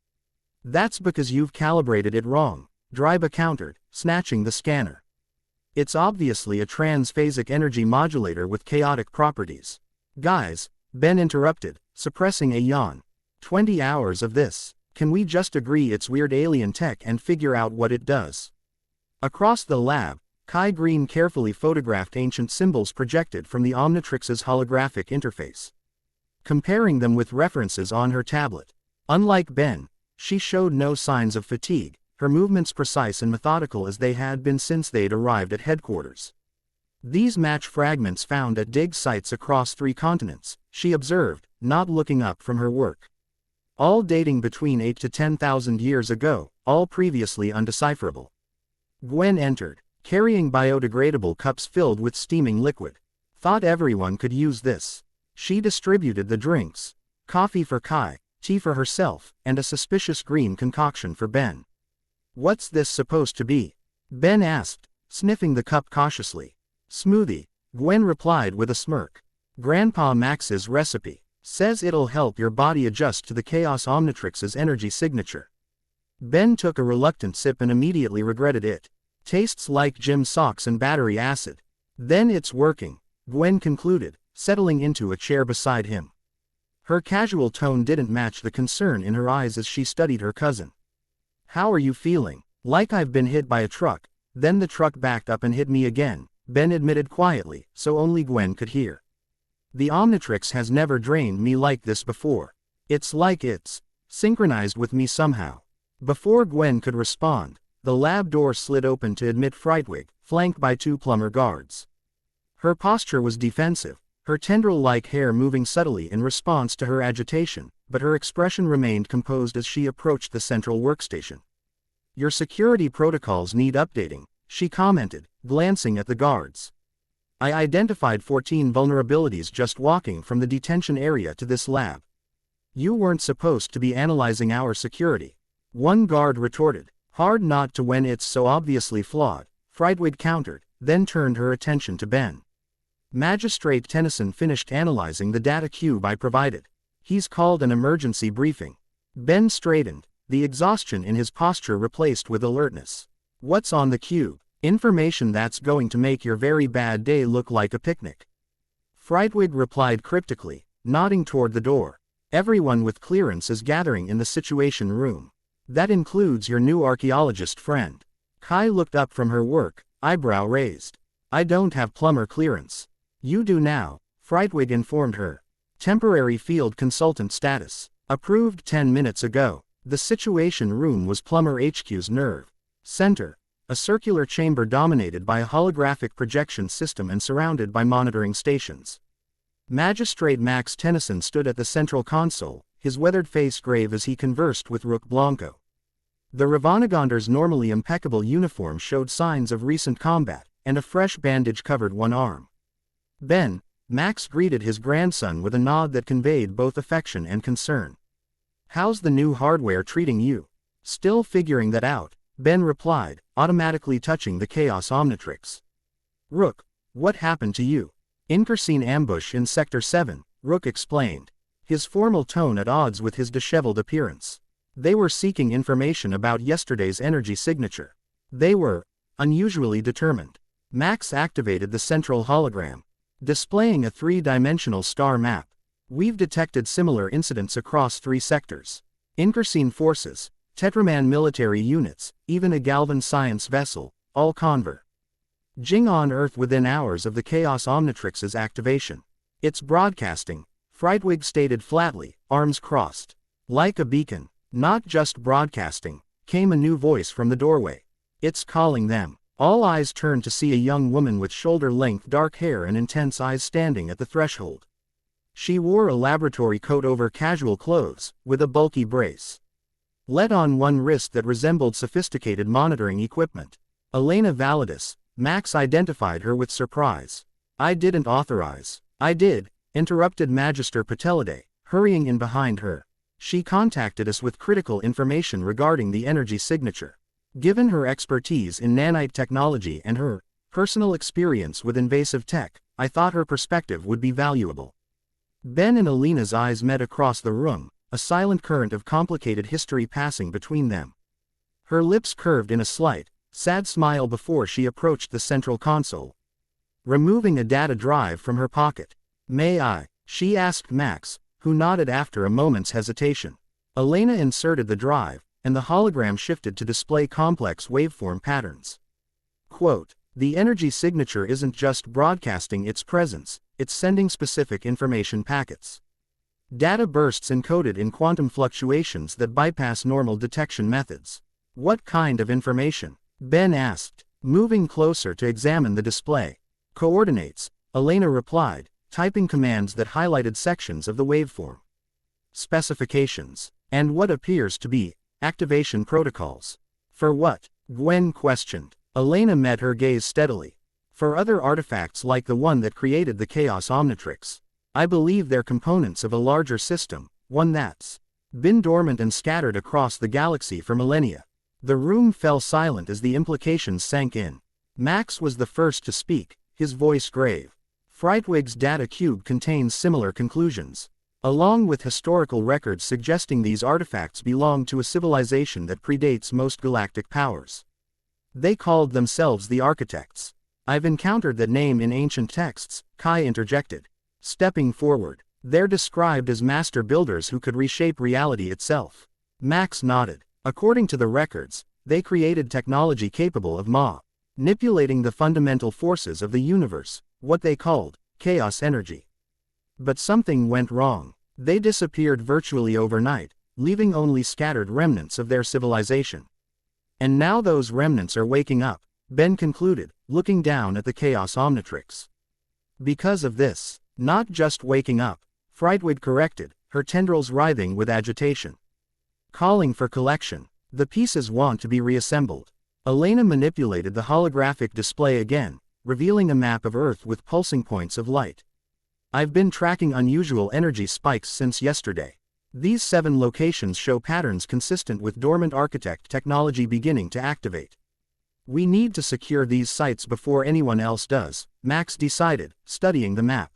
[SPEAKER 1] That's because you've calibrated it wrong, Dryba countered, snatching the scanner. It's obviously a transphasic energy modulator with chaotic properties. Guys, Ben interrupted, suppressing a yawn. 20 hours of this. Can we just agree it's weird alien tech and figure out what it does? Across the lab, Kai Green carefully photographed ancient symbols projected from the Omnitrix's holographic interface, comparing them with references on her tablet. Unlike Ben, she showed no signs of fatigue, her movements precise and methodical as they had been since they'd arrived at headquarters. These match fragments found at dig sites across 3 continents, she observed, not looking up from her work. All dating between 8 to 10,000 years ago, all previously undecipherable. Gwen entered, carrying biodegradable cups filled with steaming liquid. Thought everyone could use this. She distributed the drinks. Coffee for Kai, tea for herself, and a suspicious green concoction for Ben. What's this supposed to be? Ben asked, sniffing the cup cautiously. Smoothie, Gwen replied with a smirk. Grandpa Max's recipe. Says it'll help your body adjust to the Chaos Omnitrix's energy signature. Ben took a reluctant sip and immediately regretted it. Tastes like gym socks and battery acid. Then it's working, Gwen concluded, settling into a chair beside him. Her casual tone didn't match the concern in her eyes as she studied her cousin. How are you feeling? Like I've been hit by a truck, then the truck backed up and hit me again, Ben admitted quietly, so only Gwen could hear. The Omnitrix has never drained me like this before. It's like it's synchronized with me somehow. Before Gwen could respond, the lab door slid open to admit Frightwig, flanked by 2 plumber guards. Her posture was defensive, her tendril-like hair moving subtly in response to her agitation, but her expression remained composed as she approached the central workstation. Your security protocols need updating, she commented, glancing at the guards. I identified 14 vulnerabilities just walking from the detention area to this lab. You weren't supposed to be analyzing our security. One guard retorted. Hard not to when it's so obviously flawed, Frightwig countered, then turned her attention to Ben. Magistrate Tennyson finished analyzing the data cube I provided. He's called an emergency briefing. Ben straightened, the exhaustion in his posture replaced with alertness. What's on the cube? Information that's going to make your very bad day look like a picnic. Frightwig replied cryptically, nodding toward the door. Everyone with clearance is gathering in the situation room. That includes your new archaeologist friend. Kai looked up from her work, eyebrow raised. I don't have plumber clearance. You do now, Frightwig informed her. Temporary field consultant status. Approved 10 minutes ago. The situation room was Plumber HQ's nerve center. A circular chamber dominated by a holographic projection system and surrounded by monitoring stations. Magistrate Max Tennyson stood at the central console, his weathered face grave as he conversed with Rook Blanco. The Ravanagonder's normally impeccable uniform showed signs of recent combat, and a fresh bandage covered one arm. Ben, Max greeted his grandson with a nod that conveyed both affection and concern. How's the new hardware treating you? Still figuring that out, Ben replied, automatically touching the Chaos Omnitrix. Rook, what happened to you? Incursine ambush in Sector 7, Rook explained, his formal tone at odds with his disheveled appearance. They were seeking information about yesterday's energy signature. They were unusually determined. Max activated the central hologram, displaying a 3-dimensional star map. We've detected similar incidents across 3 sectors. Incursine forces, Tetraman military units, even a Galvan science vessel, all converging on Earth within hours of the Chaos Omnitrix's activation. It's broadcasting, Frightwig stated flatly, arms crossed. Like a beacon, not just broadcasting, came a new voice from the doorway. It's calling them. All eyes turned to see a young woman with shoulder-length dark hair and intense eyes standing at the threshold. She wore a laboratory coat over casual clothes, with a bulky brace let on one wrist that resembled sophisticated monitoring equipment. Elena Validus, Max identified her with surprise. I didn't authorize. I did, interrupted Magister Patelade, hurrying in behind her. She contacted us with critical information regarding the energy signature. Given her expertise in nanite technology and her personal experience with invasive tech, I thought her perspective would be valuable. Ben and Alina's eyes met across the room, a silent current of complicated history passing between them. Her lips curved in a slight, sad smile before she approached the central console. Removing a data drive from her pocket. "May I?" she asked Max, who nodded after a moment's hesitation. Elena inserted the drive, and the hologram shifted to display complex waveform patterns. Quote, "The energy signature isn't just broadcasting its presence, it's sending specific information packets. Data bursts encoded in quantum fluctuations that bypass normal detection methods." "What kind of information?" Ben asked, moving closer to examine the display. "Coordinates," Elena replied, typing commands that highlighted sections of the waveform. "Specifications, and what appears to be activation protocols." "For what?" Gwen questioned. Elena met her gaze steadily. "For other artifacts like the one that created the Chaos Omnitrix. I believe they're components of a larger system, one that's been dormant and scattered across the galaxy for millennia." The room fell silent as the implications sank in. Max was the first to speak, his voice grave. "Frightwig's data cube contains similar conclusions, along with historical records suggesting these artifacts belong to a civilization that predates most galactic powers. They called themselves the Architects. I've encountered that name in ancient texts," Kai interjected. Stepping forward, "They're described as master builders who could reshape reality itself." Max nodded. "According to the records, they created technology capable of manipulating the fundamental forces of the universe, what they called chaos energy. But something went wrong. They disappeared virtually overnight, leaving only scattered remnants of their civilization. And now those remnants are waking up," Ben concluded, looking down at the Chaos Omnitrix. "Because of this." "Not just waking up," Frightwig corrected, her tendrils writhing with agitation. "Calling for collection. The pieces want to be reassembled." Elena manipulated the holographic display again, revealing a map of Earth with pulsing points of light. "I've been tracking unusual energy spikes since yesterday. These 7 locations show patterns consistent with dormant architect technology beginning to activate. We need to secure these sites before anyone else does," Max decided, studying the map.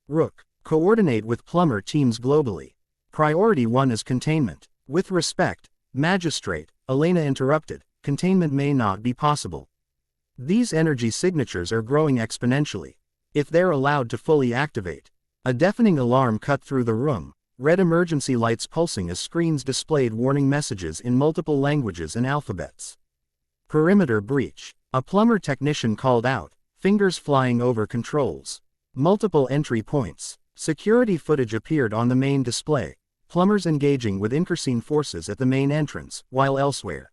[SPEAKER 1] "Rook, coordinate with plumber teams globally. Priority 1 is containment." "With respect, Magistrate," Elena interrupted, "containment may not be possible. These energy signatures are growing exponentially. If they're allowed to fully activate." A deafening alarm cut through the room, red emergency lights pulsing as screens displayed warning messages in multiple languages and alphabets. "Perimeter breach," a plumber technician called out, fingers flying over controls. "Multiple entry points." Security footage appeared on the main display, plumbers engaging with unforeseen forces at the main entrance, while elsewhere,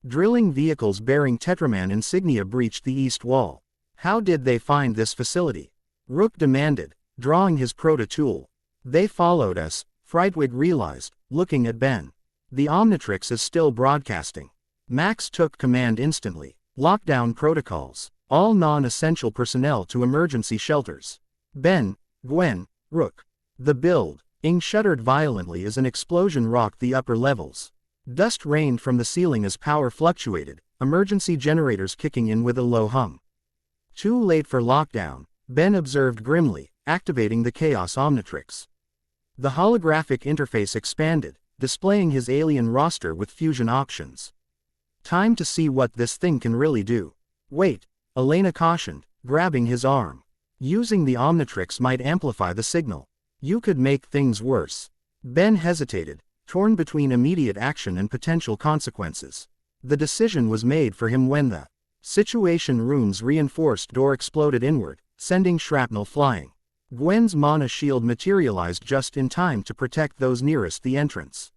[SPEAKER 1] drilling vehicles bearing Tetraman insignia breached the east wall. "How did they find this facility?" Rook demanded, drawing his proto-tool. "They followed us," Frightwig realized, looking at Ben. "The Omnitrix is still broadcasting." Max took command instantly. "Lockdown protocols. All non-essential personnel to emergency shelters." Ben, Gwen, Rook. The building shuddered violently as an explosion rocked the upper levels. Dust rained from the ceiling as power fluctuated, emergency generators kicking in with a low hum. "Too late for lockdown," Ben observed grimly, activating the Chaos Omnitrix. The holographic interface expanded, displaying his alien roster with fusion options. "Time to see what this thing can really do." "Wait," Elena cautioned, grabbing his arm. "Using the Omnitrix might amplify the signal. You could make things worse." Ben hesitated, torn between immediate action and potential consequences. The decision was made for him when the Situation Room's reinforced door exploded inward, sending shrapnel flying. Gwen's mana shield materialized just in time to protect those nearest the entrance.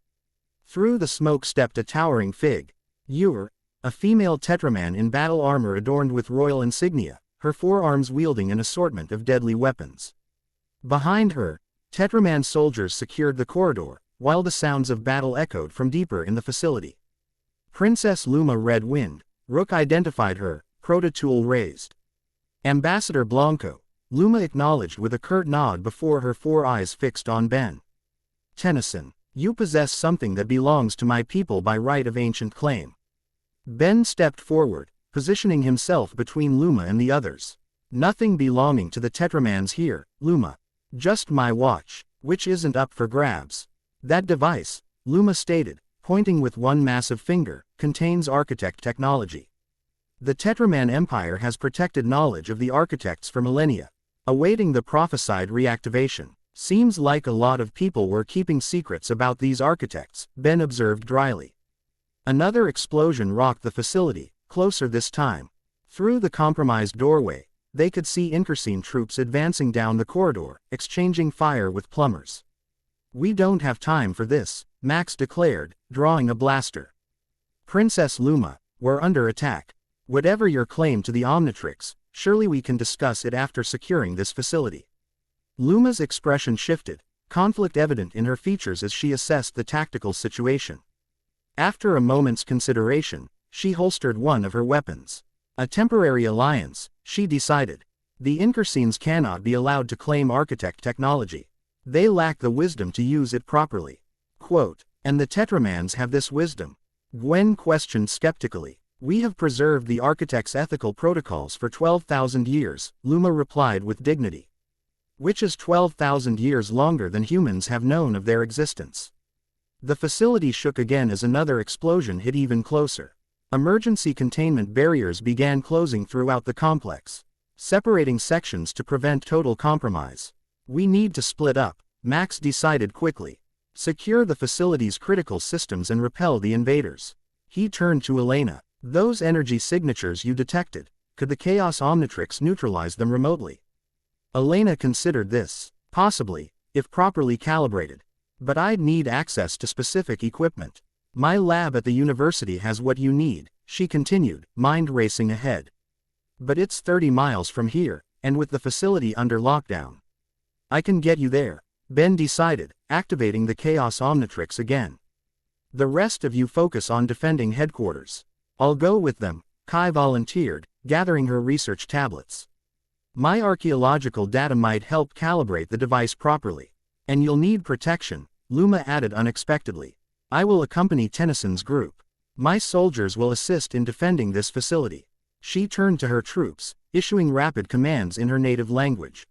[SPEAKER 1] Through the smoke stepped a towering figure, a female Tetraman in battle armor adorned with royal insignia, her forearms wielding an assortment of deadly weapons. Behind her, Tetraman soldiers secured the corridor, while the sounds of battle echoed from deeper in the facility. Princess Luma Redwind, Rook identified her, proto-tool raised. Ambassador Blanco, Luma acknowledged with a curt nod before her 4 eyes fixed on Ben. "Tennyson, you possess something that belongs to my people by right of ancient claim." Ben stepped forward, positioning himself between Luma and the others. "Nothing belonging to the Tetramans here, Luma." Just my watch, which isn't up for grabs. That device, Luma stated, pointing with one massive finger, contains architect technology. The Tetraman Empire has protected knowledge of the architects for millennia, awaiting the prophesied reactivation. Seems like a lot of people were keeping secrets about these architects, Ben observed dryly. Another explosion rocked the facility, closer this time. Through the compromised doorway, they could see Inkerseen troops advancing down the corridor, exchanging fire with plumbers. We don't have time for this, Max declared, drawing a blaster. Princess Luma, we're under attack. Whatever your claim to the Omnitrix, surely we can discuss it after securing this facility. Luma's expression shifted, conflict evident in her features as she assessed the tactical situation. After a moment's consideration, she holstered one of her weapons. A temporary alliance, she decided. The Inkerseens cannot be allowed to claim architect technology. They lack the wisdom to use it properly. Quote, and the Tetramans have this wisdom? Gwen questioned skeptically. We have preserved the architect's ethical protocols for 12,000 years, Luma replied with dignity. Which is 12,000 years longer than humans have known of their existence. The facility shook again as another explosion hit even closer. Emergency containment barriers began closing throughout the complex, separating sections to prevent total compromise. We need to split up, Max decided quickly. Secure the facility's critical systems and repel the invaders. He turned to Elena. Those energy signatures you detected, could the Chaos Omnitrix neutralize them remotely? Elena considered this. Possibly, if properly calibrated. But I'd need access to specific equipment. My lab at the university has what you need, she continued, mind racing ahead. But it's 30 miles from here, and with the facility under lockdown. I can get you there, Ben decided, activating the Chaos Omnitrix again. The rest of you focus on defending headquarters. I'll go with them, Kai volunteered, gathering her research tablets. My archaeological data might help calibrate the device properly. And you'll need protection, Luma added unexpectedly. I will accompany Tennyson's group. My soldiers will assist in defending this facility. She turned to her troops, issuing rapid commands in her native language.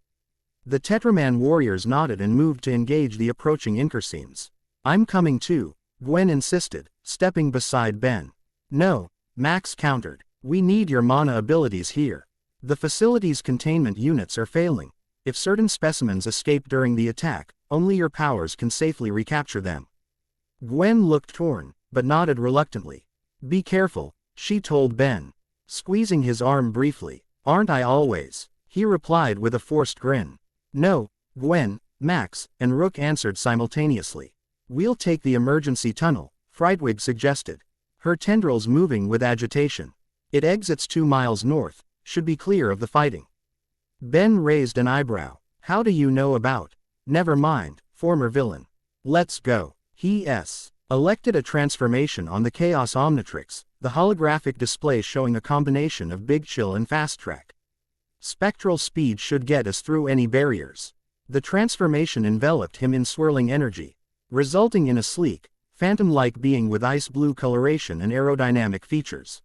[SPEAKER 1] The Tetraman warriors nodded and moved to engage the approaching Inkerseens. I'm coming too, Gwen insisted, stepping beside Ben. No, Max countered. We need your mana abilities here. The facility's containment units are failing. If certain specimens escape during the attack, only your powers can safely recapture them. Gwen looked torn, but nodded reluctantly. Be careful, she told Ben, squeezing his arm briefly. Aren't I always? He replied with a forced grin. No, Gwen, Max, and Rook answered simultaneously. We'll take the emergency tunnel, Frightwig suggested, her tendrils moving with agitation. It exits 2 miles north, should be clear of the fighting. Ben raised an eyebrow. How do you know about? Never mind, former villain. Let's go. He elected a transformation on the Chaos Omnitrix, the holographic display showing a combination of Big Chill and Fast Track. Spectral speed should get us through any barriers. The transformation enveloped him in swirling energy, resulting in a sleek, phantom-like being with ice blue coloration and aerodynamic features.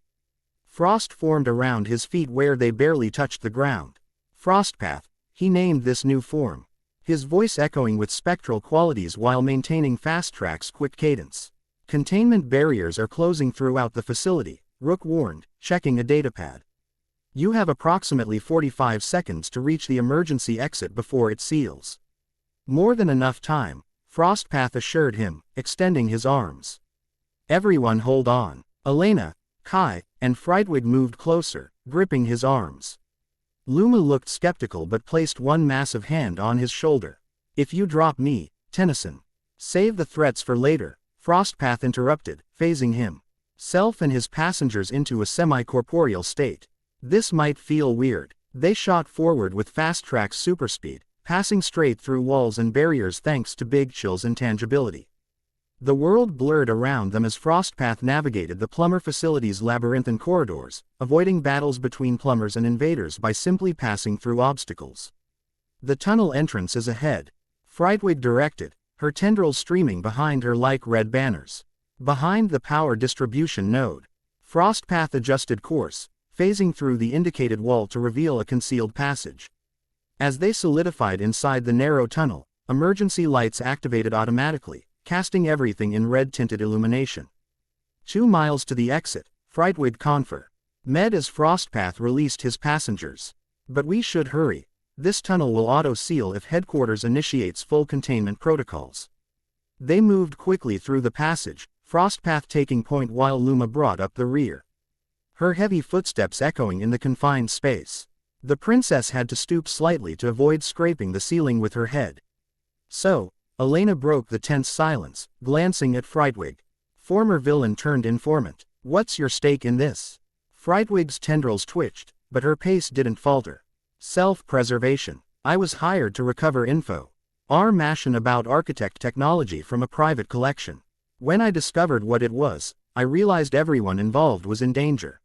[SPEAKER 1] Frost formed around his feet where they barely touched the ground. Frostpath, he named this new form, his voice echoing with spectral qualities while maintaining Fast Track's quick cadence. Containment barriers are closing throughout the facility, Rook warned, checking a datapad. You have approximately 45 seconds to reach the emergency exit before it seals. More than enough time, Frostpath assured him, extending his arms. Everyone hold on. Elena, Kai, and Frightwig moved closer, gripping his arms. Luma looked skeptical but placed one massive hand on his shoulder. If you drop me, Tennyson. Save the threats for later, Frostpath interrupted, phasing himself and his passengers into a semi-corporeal state. This might feel weird. They shot forward with Fast Track's superspeed, passing straight through walls and barriers thanks to Big Chill's intangibility. The world blurred around them as Frostpath navigated the plumber facility's labyrinthine corridors, avoiding battles between plumbers and invaders by simply passing through obstacles. The tunnel entrance is ahead, Frightwig directed, her tendrils streaming behind her like red banners. Behind the power distribution node, Frostpath adjusted course, phasing through the indicated wall to reveal a concealed passage. As they solidified inside the narrow tunnel, emergency lights activated automatically, casting everything in red-tinted illumination. 2 miles to the exit, Frightwig confer. Med as Frostpath released his passengers. But we should hurry. This tunnel will auto-seal if headquarters initiates full containment protocols. They moved quickly through the passage, Frostpath taking point while Luma brought up the rear. Her heavy footsteps echoing in the confined space. The princess had to stoop slightly to avoid scraping the ceiling with her head. So, Elena broke the tense silence, glancing at Frightwig. Former villain turned informant. What's your stake in this? Frightwig's tendrils twitched, but her pace didn't falter. Self-preservation. I was hired to recover info. Information about architect technology from a private collection. When I discovered what it was, I realized everyone involved was in danger.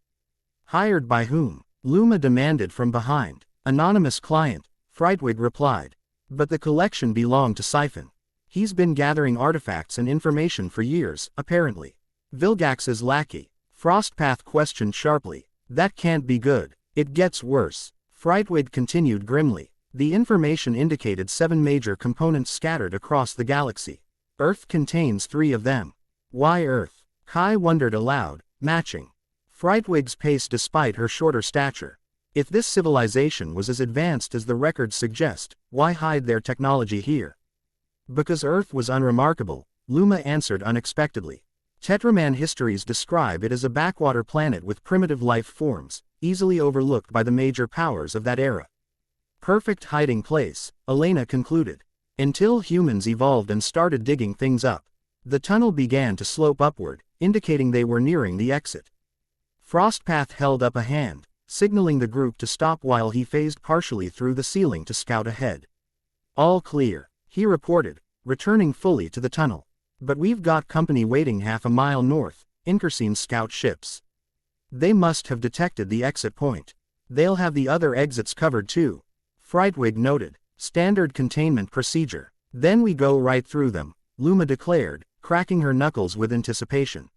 [SPEAKER 1] Hired by whom? Luma demanded from behind. Anonymous client, Frightwig replied. But the collection belonged to Siphon. He's been gathering artifacts and information for years, apparently. Vilgax's lackey. Frostpath questioned sharply. That can't be good. It gets worse. Frightwig continued grimly. The information indicated 7 major components scattered across the galaxy. Earth contains 3 of them. Why Earth? Kai wondered aloud, matching Frightwig's pace despite her shorter stature. If this civilization was as advanced as the records suggest, why hide their technology here? Because Earth was unremarkable, Luma answered unexpectedly. Tetraman histories describe it as a backwater planet with primitive life forms, easily overlooked by the major powers of that era. Perfect hiding place, Elena concluded. Until humans evolved and started digging things up. The tunnel began to slope upward, indicating they were nearing the exit. Frostpath held up a hand, signaling the group to stop while he phased partially through the ceiling to scout ahead. All clear, he reported, returning fully to the tunnel. But we've got company waiting half a mile north, Inkersine scout ships. They must have detected the exit point. They'll have the other exits covered too. Frightwig noted. Standard containment procedure. Then we go right through them, Luma declared, cracking her knuckles with anticipation.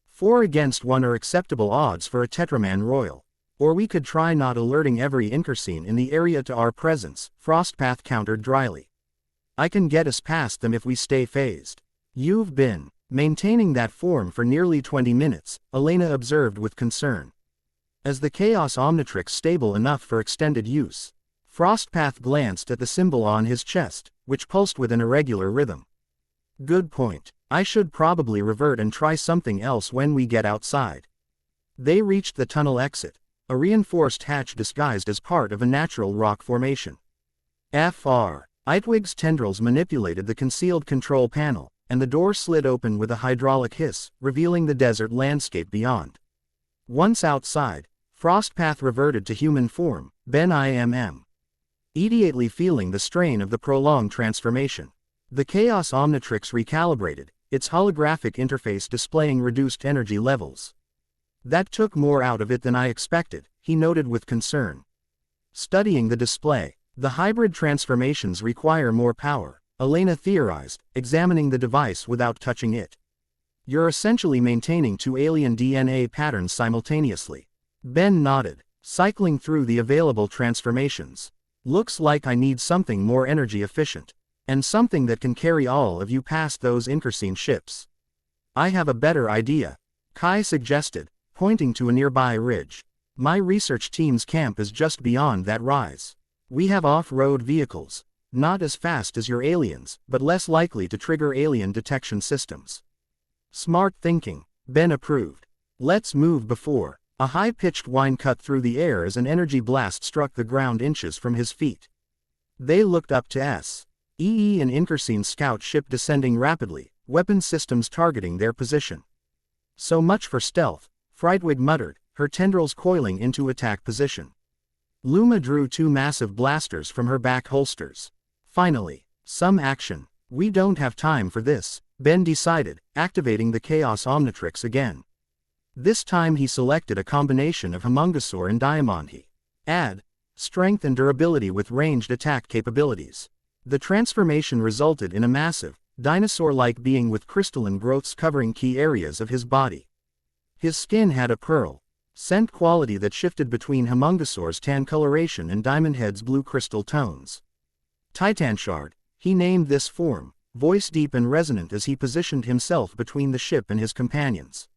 [SPEAKER 1] 4 against 1 are acceptable odds for a Tetraman Royal. Or we could try not alerting every Inkersine in the area to our presence, Frostpath countered dryly. I can get us past them if we stay phased. You've been maintaining that form for nearly 20 minutes, Elena observed with concern. Is the Chaos Omnitrix stable enough for extended use? Frostpath glanced at the symbol on his chest, which pulsed with an irregular rhythm. Good point. I should probably revert and try something else when we get outside. They reached the tunnel exit, a reinforced hatch disguised as part of a natural rock formation. Fr. Frightwig's tendrils manipulated the concealed control panel, and the door slid open with a hydraulic hiss, revealing the desert landscape beyond. Once outside, Frostpath reverted to human form, Ben IMM. Immediately feeling the strain of the prolonged transformation. The Chaos Omnitrix recalibrated, its holographic interface displaying reduced energy levels. That took more out of it than I expected, he noted with concern. Studying the display, the hybrid transformations require more power, Elena theorized, examining the device without touching it. You're essentially maintaining 2 alien DNA patterns simultaneously. Ben nodded, cycling through the available transformations. Looks like I need something more energy efficient. And something that can carry all of you past those Inkersine ships. I have a better idea, Kai suggested, pointing to a nearby ridge. My research team's camp is just beyond that rise. We have off-road vehicles. Not as fast as your aliens, but less likely to trigger alien detection systems. Smart thinking, Ben approved. Let's move before. A high-pitched whine cut through the air as an energy blast struck the ground inches from his feet. They looked up to S.E.E. an Inkersine scout ship descending rapidly, weapon systems targeting their position. So much for stealth, Frightwig muttered, her tendrils coiling into attack position. Luma drew 2 massive blasters from her back holsters. Finally, some action. We don't have time for this, Ben decided, activating the Chaos Omnitrix again. This time he selected a combination of Homungosaur and Diamondhi. Add strength and durability with ranged attack capabilities. The transformation resulted in a massive, dinosaur-like being with crystalline growths covering key areas of his body. His skin had a pearl scent quality that shifted between Humungosaur's tan coloration and Diamondhead's blue crystal tones. Titanshard, he named this form, voice deep and resonant as he positioned himself between the ship and his companions.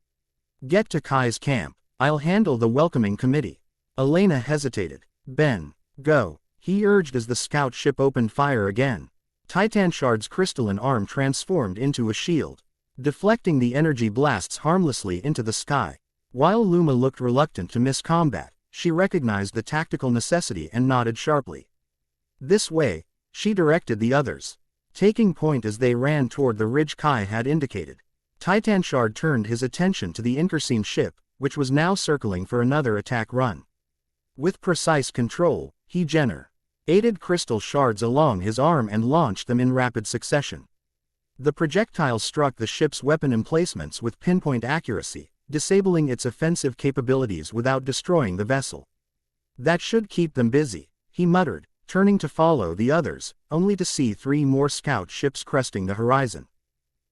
[SPEAKER 1] Get to Kai's camp, I'll handle the welcoming committee. Elena hesitated. Ben, go, he urged as the scout ship opened fire again. Titanshard's crystalline arm transformed into a shield, deflecting the energy blasts harmlessly into the sky. While Luma looked reluctant to miss combat, she recognized the tactical necessity and nodded sharply. This way, she directed the others, taking point as they ran toward the ridge Kai had indicated. Titanshard turned his attention to the Inkerseen ship, which was now circling for another attack run. With precise control, he generated crystal shards along his arm and launched them in rapid succession. The projectiles struck the ship's weapon emplacements with pinpoint accuracy, disabling its offensive capabilities without destroying the vessel. That should keep them busy, he muttered, turning to follow the others, only to see 3 more scout ships cresting the horizon.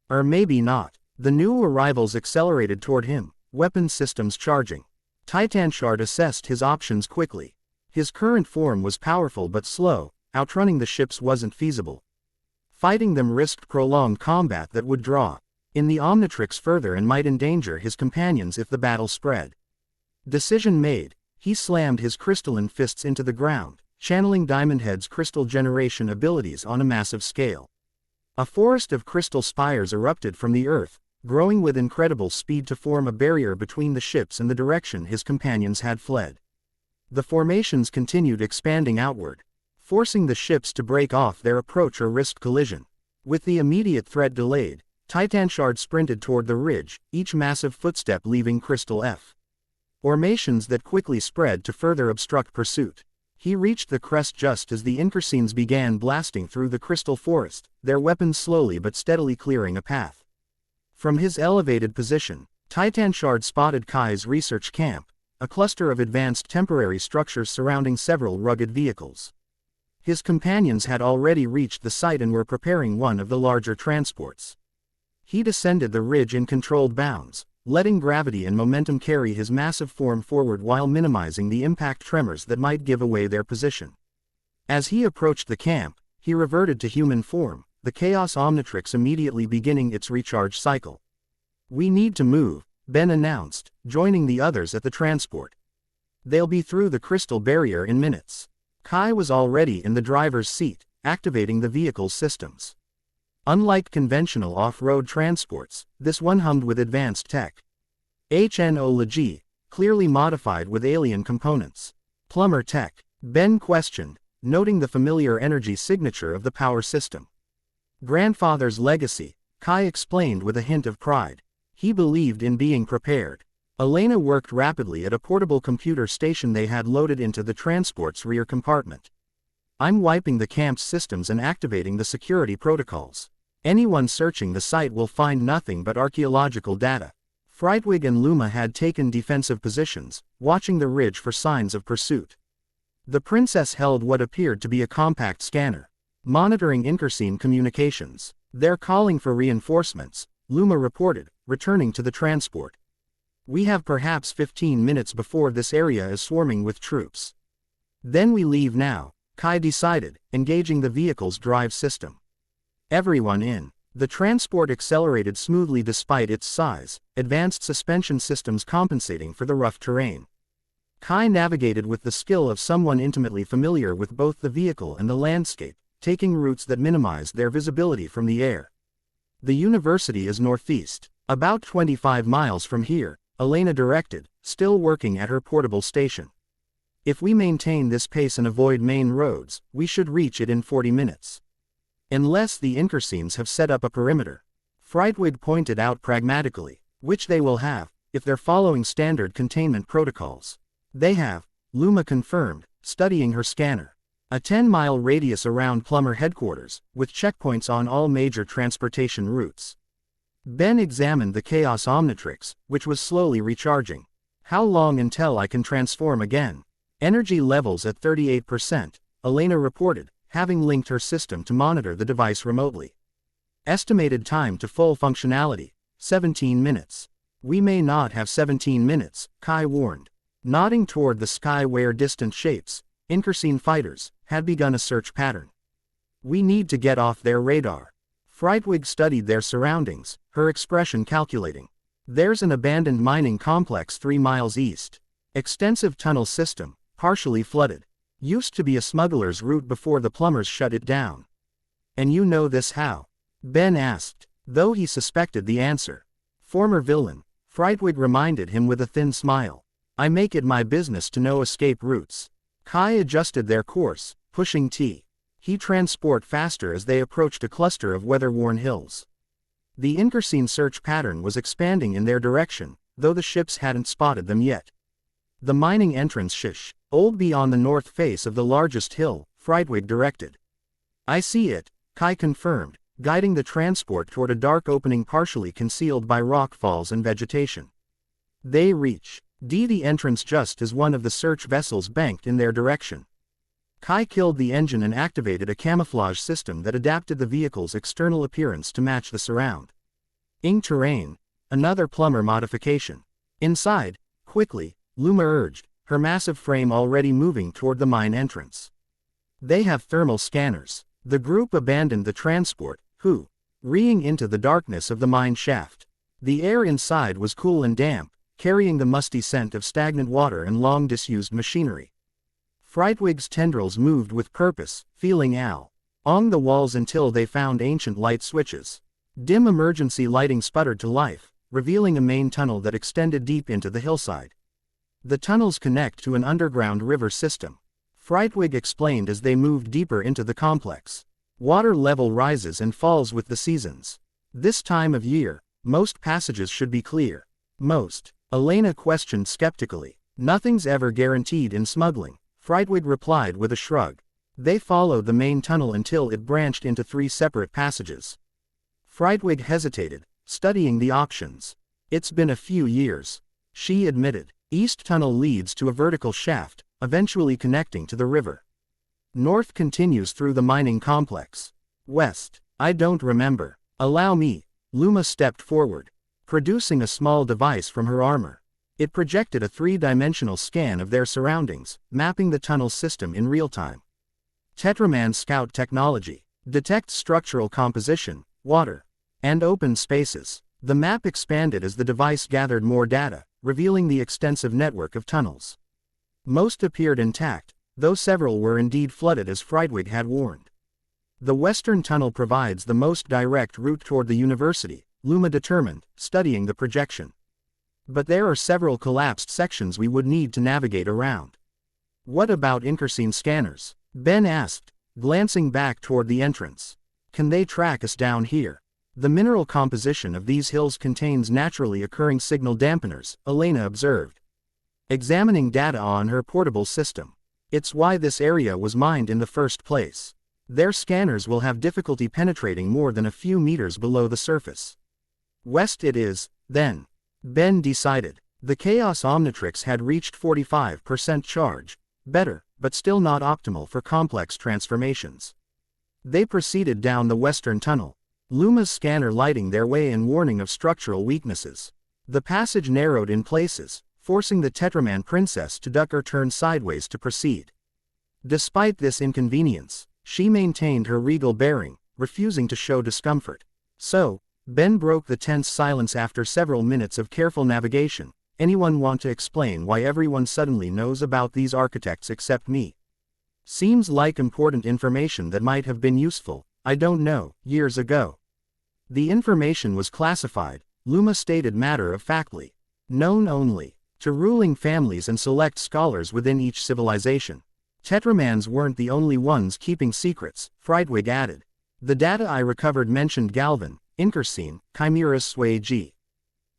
[SPEAKER 1] Or maybe not. The new arrivals accelerated toward him, weapon systems charging. Titanshard assessed his options quickly. His current form was powerful but slow, outrunning the ships wasn't feasible. Fighting them risked prolonged combat that would draw in the Omnitrix further and might endanger his companions if the battle spread. Decision made, he slammed his crystalline fists into the ground, channeling Diamondhead's crystal generation abilities on a massive scale. A forest of crystal spires erupted from the earth, growing with incredible speed to form a barrier between the ships and the direction his companions had fled. The formations continued expanding outward, forcing the ships to break off their approach or risk collision. With the immediate threat delayed, Titanshard sprinted toward the ridge, each massive footstep leaving crystal formations that quickly spread to further obstruct pursuit. He reached the crest just as the Inkerseens began blasting through the crystal forest, their weapons slowly but steadily clearing a path. From his elevated position, Titanshard spotted Kai's research camp, a cluster of advanced temporary structures surrounding several rugged vehicles. His companions had already reached the site and were preparing one of the larger transports. He descended the ridge in controlled bounds, letting gravity and momentum carry his massive form forward while minimizing the impact tremors that might give away their position. As he approached the camp, he reverted to human form, the Chaos Omnitrix immediately beginning its recharge cycle. We need to move, Ben announced, joining the others at the transport. They'll be through the crystal barrier in minutes. Kai was already in the driver's seat, activating the vehicle's systems. Unlike conventional off-road transports, this one hummed with advanced tech. HNO-LG, clearly modified with alien components. Plumber tech, Ben questioned, noting the familiar energy signature of the power system. Grandfather's legacy, Kai explained with a hint of pride. He believed in being prepared. Elena worked rapidly at a portable computer station they had loaded into the transport's rear compartment. I'm wiping the camp's systems and activating the security protocols. Anyone searching the site will find nothing but archaeological data. Frightwig and Luma had taken defensive positions, watching the ridge for signs of pursuit. The princess held what appeared to be a compact scanner, monitoring Inkerseen communications. They're calling for reinforcements, Luma reported, returning to the transport. We have perhaps 15 minutes before this area is swarming with troops. Then we leave now, Kai decided, engaging the vehicle's drive system. Everyone in. The transport accelerated smoothly despite its size, advanced suspension systems compensating for the rough terrain. Kai navigated with the skill of someone intimately familiar with both the vehicle and the landscape, taking routes that minimized their visibility from the air. The university is northeast, about 25 miles from here, Elena directed, still working at her portable station. If we maintain this pace and avoid main roads, we should reach it in 40 minutes. Unless the Inkerseens have set up a perimeter. Frightwig pointed out pragmatically, which they will have, if they're following standard containment protocols. They have, Luma confirmed, studying her scanner. A 10-mile radius around Plumber headquarters, with checkpoints on all major transportation routes. Ben examined the Chaos Omnitrix, which was slowly recharging. How long until I can transform again? Energy levels at 38%, Elena reported, having linked her system to monitor the device remotely. Estimated time to full functionality, 17 minutes. We may not have 17 minutes, Kai warned. Nodding toward the sky where distant shapes, Inkerseen fighters, had begun a search pattern. We need to get off their radar. Frightwig studied their surroundings, her expression calculating. There's an abandoned mining complex 3 miles east. Extensive tunnel system, partially flooded. Used to be a smuggler's route before the plumbers shut it down. And you know this how? Ben asked, though he suspected the answer. Former villain, Frightwig reminded him with a thin smile. I make it my business to know escape routes. Kai adjusted their course, pushing He transport faster as they approached a cluster of weather-worn hills. The Inkerseen search pattern was expanding in their direction, though the ships hadn't spotted them yet. The mining entrance old beyond the north face of the largest hill, Frightwig directed. I see it, Kai confirmed, guiding the transport toward a dark opening partially concealed by rock falls and vegetation. They reach the entrance just as one of the search vessels banked in their direction. Kai killed the engine and activated a camouflage system that adapted the vehicle's external appearance to match the surround. Terrain, another plumber modification. Inside, quickly, Luma urged, her massive frame already moving toward the mine entrance. They have thermal scanners. The group abandoned the transport, hurrying into the darkness of the mine shaft. The air inside was cool and damp, carrying the musty scent of stagnant water and long disused machinery. Frightwig's tendrils moved with purpose, feeling along the walls until they found ancient light switches. Dim emergency lighting sputtered to life, revealing a main tunnel that extended deep into the hillside. The tunnels connect to an underground river system. Frightwig explained as they moved deeper into the complex. Water level rises and falls with the seasons. This time of year, most passages should be clear. Most, Elena questioned skeptically. Nothing's ever guaranteed in smuggling, Frightwig replied with a shrug. They followed the main tunnel until it branched into 3 separate passages. Frightwig hesitated, studying the options. It's been a few years, she admitted. East tunnel leads to a vertical shaft, eventually connecting to the river. North continues through the mining complex. West, I don't remember. Allow me. Luma stepped forward, producing a small device from her armor. It projected a 3-dimensional scan of their surroundings, mapping the tunnel system in real time. Tetraman Scout technology. Detects structural composition, water, and open spaces. The map expanded as the device gathered more data, revealing the extensive network of tunnels. Most appeared intact, though several were indeed flooded as Frightwig had warned. The western tunnel provides the most direct route toward the university, Luma determined, studying the projection. But there are several collapsed sections we would need to navigate around. What about Inkerseen scanners? Ben asked, glancing back toward the entrance. Can they track us down here? The mineral composition of these hills contains naturally occurring signal dampeners, Elena observed, examining data on her portable system. It's why this area was mined in the first place. Their scanners will have difficulty penetrating more than a few meters below the surface. West it is, then. Ben decided. The Chaos Omnitrix had reached 45% charge, better, but still not optimal for complex transformations. They proceeded down the western tunnel, Luma's scanner lighting their way and warning of structural weaknesses. The passage narrowed in places, forcing the Tetraman princess to duck or turn sideways to proceed. Despite this inconvenience, she maintained her regal bearing, refusing to show discomfort. So, Ben broke the tense silence after several minutes of careful navigation. Anyone want to explain why everyone suddenly knows about these architects except me? Seems like important information that might have been useful, I don't know, years ago. The information was classified, Luma stated matter-of-factly. Known only to ruling families and select scholars within each civilization. Tetramans weren't the only ones keeping secrets, Frightwig added. The data I recovered mentioned Galvan, Inkerseen, Chimeras Sway G.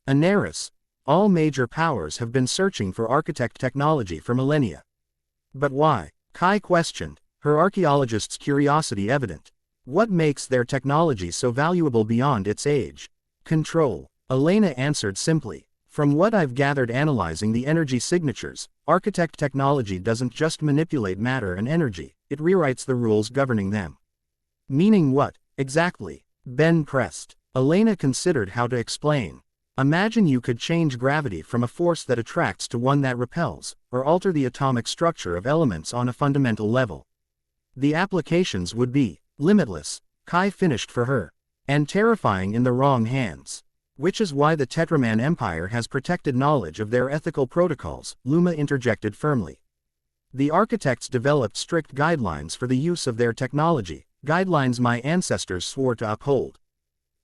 [SPEAKER 1] Anaris. All major powers have been searching for architect technology for millennia. But why? Kai questioned, her archaeologist's curiosity evident. What makes their technology so valuable beyond its age? Control. Elena answered simply. From what I've gathered analyzing the energy signatures, architect technology doesn't just manipulate matter and energy, it rewrites the rules governing them. Meaning what, exactly? Ben pressed. Elena considered how to explain. Imagine you could change gravity from a force that attracts to one that repels, or alter the atomic structure of elements on a fundamental level. The applications would be limitless, Kai finished for her, and terrifying in the wrong hands. Which is why the Tetraman Empire has protected knowledge of their ethical protocols, Luma interjected firmly. The architects developed strict guidelines for the use of their technology, guidelines my ancestors swore to uphold.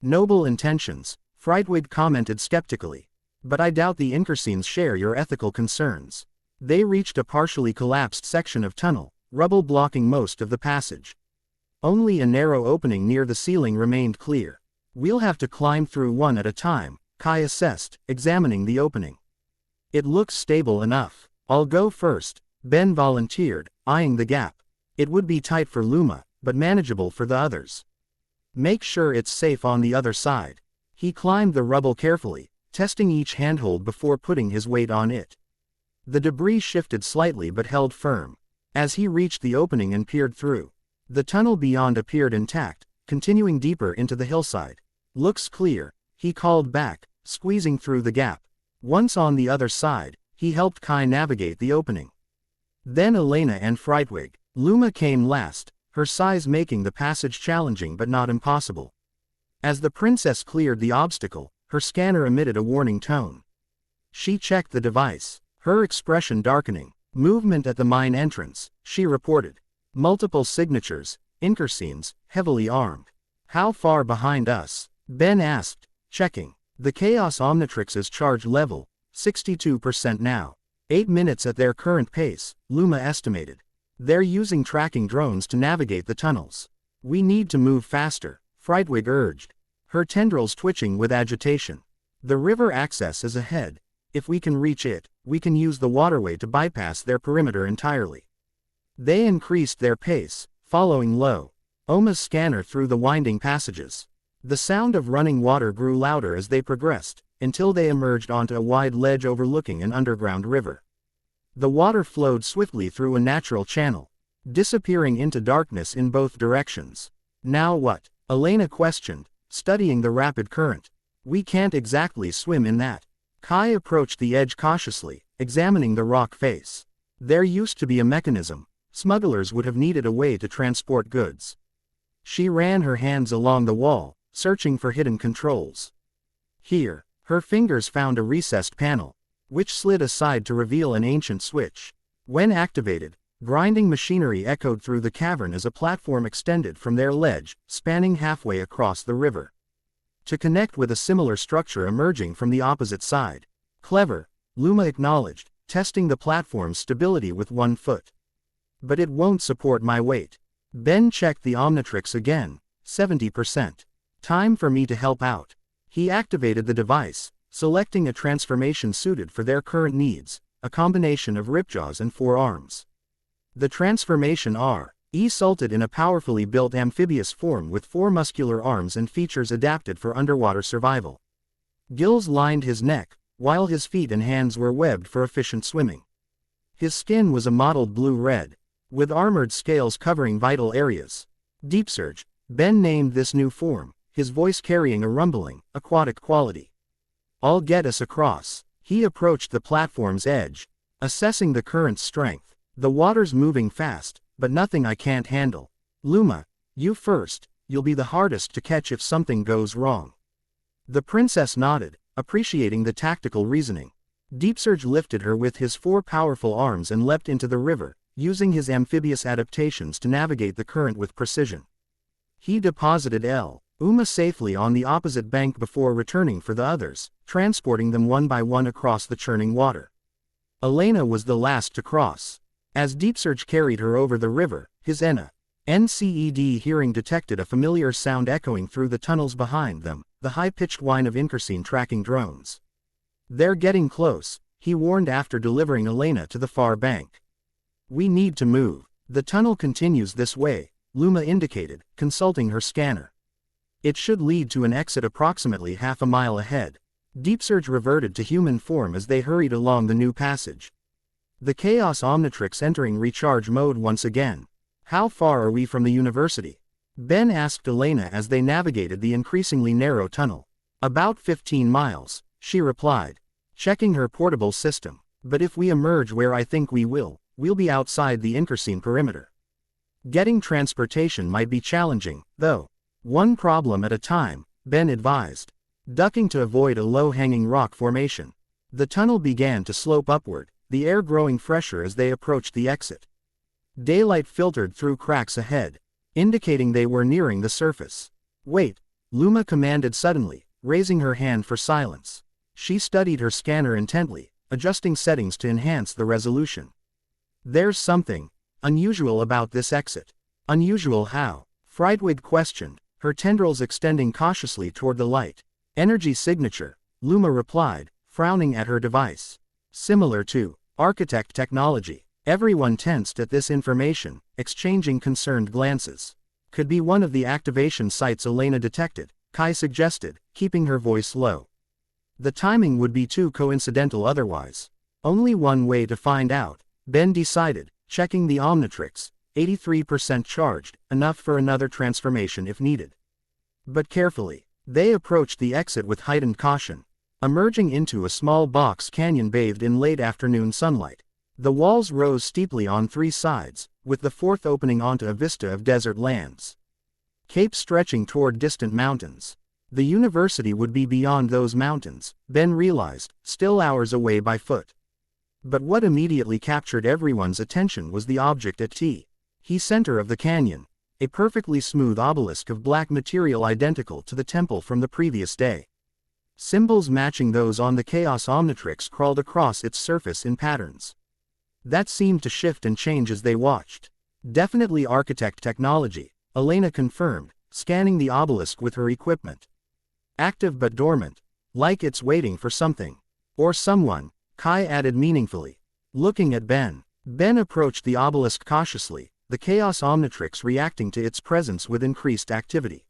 [SPEAKER 1] Noble intentions, Frightwig commented skeptically. But I doubt the Incursines share your ethical concerns. They reached a partially collapsed section of tunnel, rubble blocking most of the passage. Only a narrow opening near the ceiling remained clear. We'll have to climb through one at a time, Kai assessed, examining the opening. It looks stable enough. I'll go first, Ben volunteered, eyeing the gap. It would be tight for Luma, but manageable for the others. Make sure it's safe on the other side. He climbed the rubble carefully, testing each handhold before putting his weight on it. The debris shifted slightly but held firm. As he reached the opening and peered through, the tunnel beyond appeared intact, continuing deeper into the hillside. Looks clear, he called back, squeezing through the gap. Once on the other side, he helped Kai navigate the opening. Then Elena and Frightwig. Luma came last, her size making the passage challenging but not impossible. As the princess cleared the obstacle, her scanner emitted a warning tone. She checked the device, her expression darkening. Movement at the mine entrance, she reported. Multiple signatures, Incursines, heavily armed. How far behind us? Ben asked, checking. The Chaos Omnitrix's charge level, 62% now. 8 minutes at their current pace, Luma estimated. They're using tracking drones to navigate the tunnels. We need to move faster, Frightwig urged, her tendrils twitching with agitation. The river access is ahead. If we can reach it, we can use the waterway to bypass their perimeter entirely. They increased their pace, following low Oma's scanner through the winding passages. The sound of running water grew louder as they progressed, until they emerged onto a wide ledge overlooking an underground river. The water flowed swiftly through a natural channel, disappearing into darkness in both directions. Now what? Elena questioned, studying the rapid current. We can't exactly swim in that. Kai approached the edge cautiously, examining the rock face. There used to be a mechanism. Smugglers would have needed a way to transport goods. She ran her hands along the wall, searching for hidden controls. Here, her fingers found a recessed panel, which slid aside to reveal an ancient switch. When activated, grinding machinery echoed through the cavern as a platform extended from their ledge, spanning halfway across the river, to connect with a similar structure emerging from the opposite side. Clever, Luma acknowledged, testing the platform's stability with one foot. But it won't support my weight. Ben checked the Omnitrix again, 70%. Time for me to help out. He activated the device, selecting a transformation suited for their current needs, a combination of ripjaws and 4 arms. The transformation resulted in a powerfully built amphibious form with 4 muscular arms and features adapted for underwater survival. Gills lined his neck, while his feet and hands were webbed for efficient swimming. His skin was a mottled blue-red, with armored scales covering vital areas. Deep Surge, Ben named this new form, his voice carrying a rumbling, aquatic quality. I'll get us across. He approached the platform's edge, assessing the current's strength. The water's moving fast, but nothing I can't handle. Luma, you first, you'll be the hardest to catch if something goes wrong. The princess nodded, appreciating the tactical reasoning. Deep Surge lifted her with his 4 powerful arms and leapt into the river, using his amphibious adaptations to navigate the current with precision. He deposited Uma safely on the opposite bank before returning for the others, transporting them one by one across the churning water. Elena was the last to cross. As Deep Surge carried her over the river, his NCED hearing detected a familiar sound echoing through the tunnels behind them, the high-pitched whine of Incursine tracking drones. They're getting close, he warned after delivering Elena to the far bank. We need to move. The tunnel continues this way, Luma indicated, consulting her scanner. It should lead to an exit approximately half a mile ahead. Deep Surge reverted to human form as they hurried along the new passage. The Chaos Omnitrix entering recharge mode once again. How far are we from the university? Ben asked Elena as they navigated the increasingly narrow tunnel. About 15 miles, she replied, checking her portable system. But if we emerge where I think we will, we'll be outside the Inkerseen perimeter. Getting transportation might be challenging, though. One problem at a time, Ben advised. Ducking to avoid a low-hanging rock formation. The tunnel began to slope upward, the air growing fresher as they approached the exit. Daylight filtered through cracks ahead, indicating they were nearing the surface. Wait, Luma commanded suddenly, raising her hand for silence. She studied her scanner intently, adjusting settings to enhance the resolution. There's something unusual about this exit. Unusual how? Frightwig questioned, her tendrils extending cautiously toward the light. Energy signature, Luma replied, frowning at her device. Similar to architect technology. Everyone tensed at this information, exchanging concerned glances. Could be one of the activation sites Elena detected, Kai suggested, keeping her voice low. The timing would be too coincidental otherwise. Only one way to find out, Ben decided, checking the Omnitrix, 83% charged, enough for another transformation if needed. But carefully, they approached the exit with heightened caution, emerging into a small box canyon bathed in late afternoon sunlight. The walls rose steeply on three sides, with the fourth opening onto a vista of desert lands. Capes stretching toward distant mountains. The university would be beyond those mountains, Ben realized, still hours away by foot. But what immediately captured everyone's attention was the object at the center of the canyon, a perfectly smooth obelisk of black material identical to the temple from the previous day. Symbols matching those on the Chaos Omnitrix crawled across its surface in patterns that seemed to shift and change as they watched. Definitely architect technology, Elena confirmed, scanning the obelisk with her equipment. Active but dormant, like it's waiting for something. Or someone, Kai added meaningfully. Looking at Ben. Ben approached the obelisk cautiously, the Chaos Omnitrix reacting to its presence with increased activity.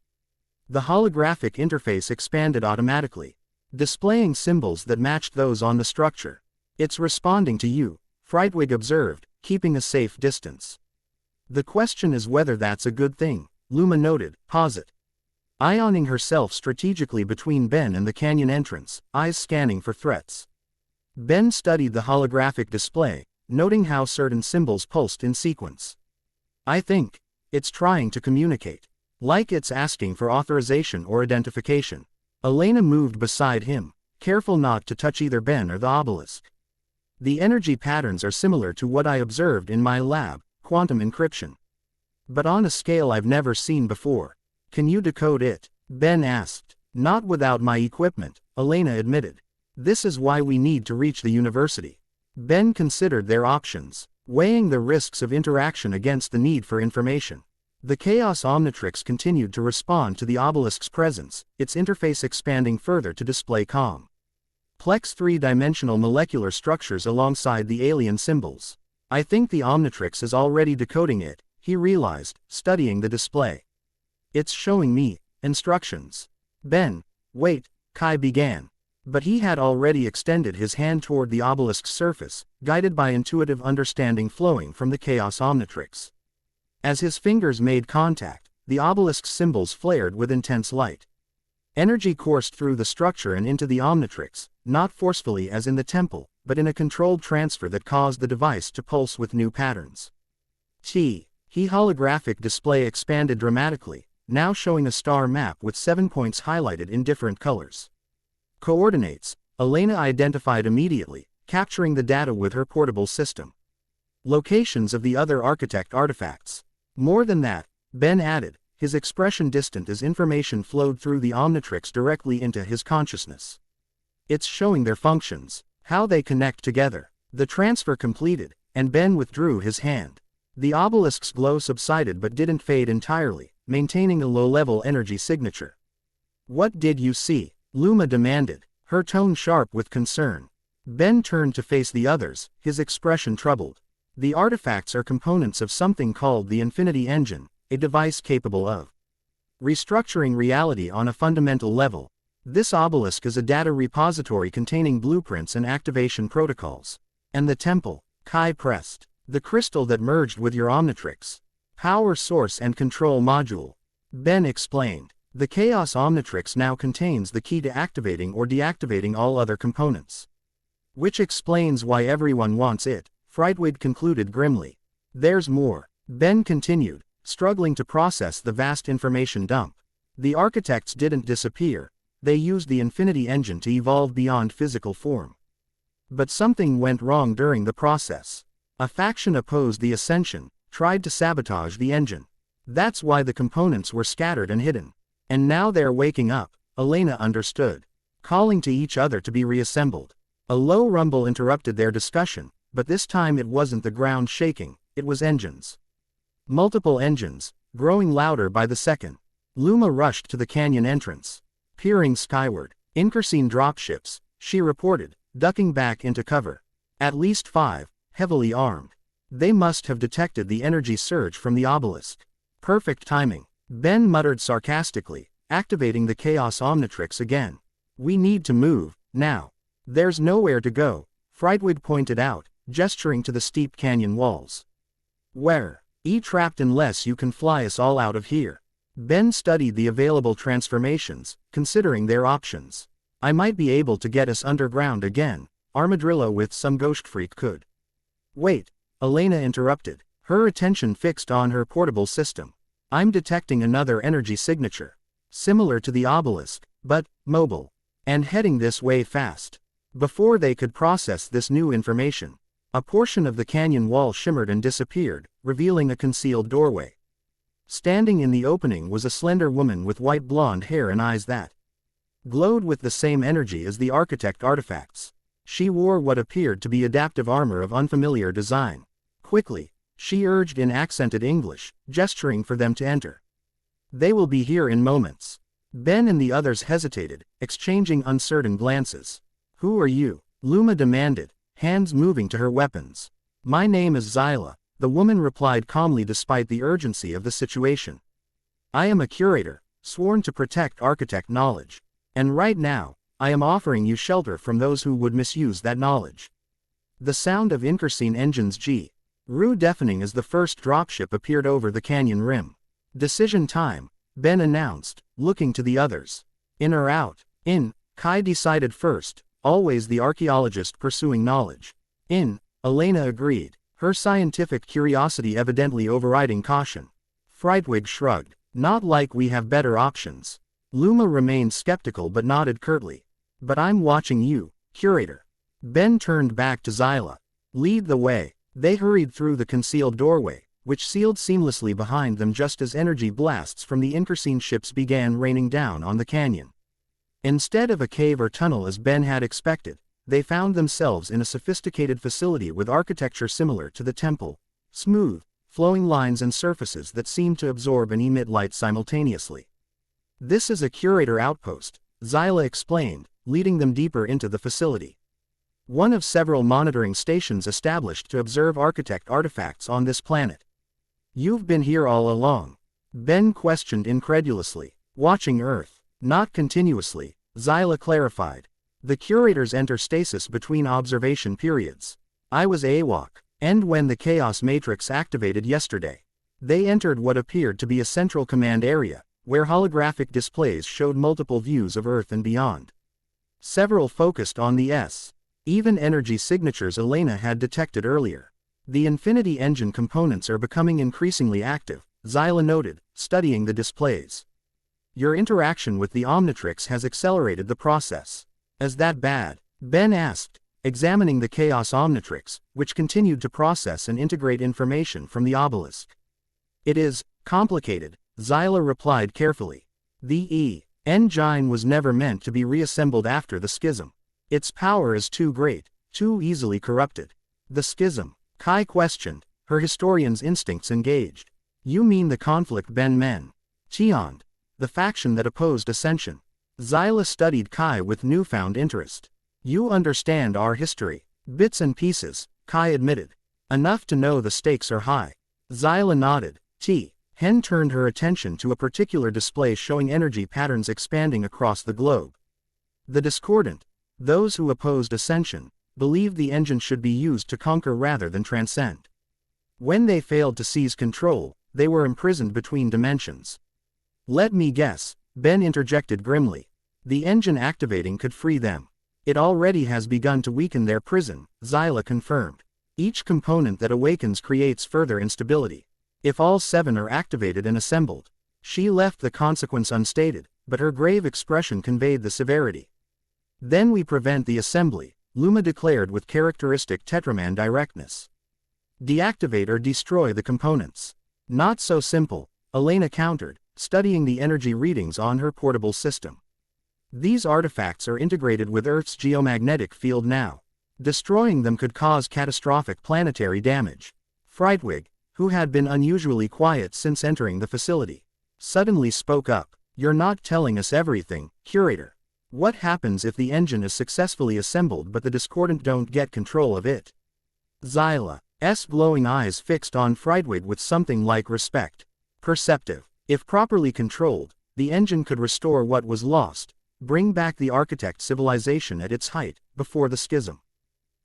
[SPEAKER 1] The holographic interface expanded automatically, displaying symbols that matched those on the structure. It's responding to you, Frightwig observed, keeping a safe distance. The question is whether that's a good thing, Luma noted, posit. Ioning herself strategically between Ben and the canyon entrance, eyes scanning for threats. Ben studied the holographic display, noting how certain symbols pulsed in sequence. I think it's trying to communicate. Like it's asking for authorization or identification. Elena moved beside him, careful not to touch either Ben or the obelisk. The energy patterns are similar to what I observed in my lab, quantum encryption. But on a scale I've never seen before. Can you decode it? Ben asked. Not without my equipment, Elena admitted. This is why we need to reach the university. Ben considered their options, weighing the risks of interaction against the need for information. The Chaos Omnitrix continued to respond to the obelisk's presence, its interface expanding further to display complex three-dimensional molecular structures alongside the alien symbols. I think the Omnitrix is already decoding it, he realized, studying the display. It's showing me instructions. Ben, wait, Kai began. But he had already extended his hand toward the obelisk's surface, guided by intuitive understanding flowing from the Chaos Omnitrix. As his fingers made contact, the obelisk's symbols flared with intense light. Energy coursed through the structure and into the Omnitrix, not forcefully as in the temple, but in a controlled transfer that caused the device to pulse with new patterns. The holographic display expanded dramatically, now showing a star map with 7 points highlighted in different colors. Coordinates, Elena identified immediately, capturing the data with her portable system. Locations of the other architect artifacts. More than that, Ben added, his expression distant as information flowed through the Omnitrix directly into his consciousness. It's showing their functions, how they connect together. The transfer completed, and Ben withdrew his hand. The obelisk's glow subsided but didn't fade entirely, maintaining a low-level energy signature. What did you see? Luma demanded, her tone sharp with concern. Ben turned to face the others, his expression troubled. The artifacts are components of something called the Infinity Engine, a device capable of restructuring reality on a fundamental level. This obelisk is a data repository containing blueprints and activation protocols. And the temple, Kai pressed. The crystal that merged with your Omnitrix. Power source and control module. Ben explained. The Chaos Omnitrix now contains the key to activating or deactivating all other components. Which explains why everyone wants it, Frightwig concluded grimly. There's more, Ben continued, struggling to process the vast information dump. The architects didn't disappear, they used the Infinity Engine to evolve beyond physical form. But something went wrong during the process. A faction opposed the ascension, tried to sabotage the engine. That's why the components were scattered and hidden. And now they're waking up, Elena understood. Calling to each other to be reassembled. A low rumble interrupted their discussion, but this time it wasn't the ground shaking, it was engines. Multiple engines, growing louder by the second. Luma rushed to the canyon entrance. Peering skyward, Inkersine dropships, she reported, ducking back into cover. At least 5, heavily armed. They must have detected the energy surge from the obelisk. Perfect timing, Ben muttered sarcastically, activating the Chaos Omnitrix again. We need to move, now. There's nowhere to go, Frightwig pointed out, gesturing to the steep canyon walls. Where? Trapped unless you can fly us all out of here. Ben studied the available transformations, considering their options. I might be able to get us underground again, Armadillo with some ghost freak could. Wait, Elena interrupted, her attention fixed on her portable system. I'm detecting another energy signature. Similar to the obelisk, but mobile. And heading this way fast. Before they could process this new information, a portion of the canyon wall shimmered and disappeared, revealing a concealed doorway. Standing in the opening was a slender woman with white blonde hair and eyes that glowed with the same energy as the architect artifacts. She wore what appeared to be adaptive armor of unfamiliar design. Quickly, she urged in accented English, gesturing for them to enter. They will be here in moments. Ben and the others hesitated, exchanging uncertain glances. Who are you? Luma demanded, hands moving to her weapons. My name is Zyla, the woman replied calmly despite the urgency of the situation. I am a curator, sworn to protect architect knowledge. And right now, I am offering you shelter from those who would misuse that knowledge. The sound of Inkersine engines grew deafening as the first dropship appeared over the canyon rim. Decision time, Ben announced, looking to the others. In or out? In, Kai decided first, always the archaeologist pursuing knowledge. In, Elena agreed, her scientific curiosity evidently overriding caution. Frightwig shrugged. Not like we have better options. Luma remained skeptical but nodded curtly. But I'm watching you, curator. Ben turned back to Zyla. Lead the way. They hurried through the concealed doorway, which sealed seamlessly behind them just as energy blasts from the Inkersine ships began raining down on the canyon. Instead of a cave or tunnel as Ben had expected, they found themselves in a sophisticated facility with architecture similar to the temple. Smooth, flowing lines and surfaces that seemed to absorb and emit light simultaneously. This is a curator outpost, Zyla explained, leading them deeper into the facility. One of several monitoring stations established to observe architect artifacts on this planet. You've been here all along? Ben questioned incredulously. Watching Earth. Not continuously, Zyla clarified. The curators enter stasis between observation periods. I was AWOC, and when the Chaos Matrix activated yesterday, they entered what appeared to be a central command area, where holographic displays showed multiple views of Earth and beyond. Several focused on the even energy signatures Elena had detected earlier. The Infinity Engine components are becoming increasingly active, Zyla noted, studying the displays. Your interaction with the Omnitrix has accelerated the process. Is that bad? Ben asked, examining the Chaos Omnitrix, which continued to process and integrate information from the obelisk. It is complicated, Zyla replied carefully. The engine was never meant to be reassembled after the schism. Its power is too great, too easily corrupted. The schism? Kai questioned, her historian's instincts engaged. You mean the conflict Ben mentioned, the faction that opposed ascension? Zyla studied Kai with newfound interest. You understand our history. Bits and pieces, Kai admitted. Enough to know the stakes are high. Zyla nodded. Hen turned her attention to a particular display showing energy patterns expanding across the globe. The discordant, those who opposed ascension, believed the engine should be used to conquer rather than transcend. When they failed to seize control, they were imprisoned between dimensions. Let me guess, Ben interjected grimly. The engine activating could free them. It already has begun to weaken their prison, Zyla confirmed. Each component that awakens creates further instability. If all 7 are activated and assembled. She left the consequence unstated, but her grave expression conveyed the severity. Then we prevent the assembly, Luma declared with characteristic Tetraman directness. Deactivate or destroy the components. Not so simple, Elena countered, studying the energy readings on her portable system. These artifacts are integrated with Earth's geomagnetic field now. Destroying them could cause catastrophic planetary damage. Frightwig, who had been unusually quiet since entering the facility, suddenly spoke up. You're not telling us everything, Curator. What happens if the engine is successfully assembled but the discordant don't get control of it? Zyla's glowing eyes fixed on Frightwig with something like respect. Perceptive. If properly controlled, the engine could restore what was lost, bring back the architect civilization at its height, before the schism.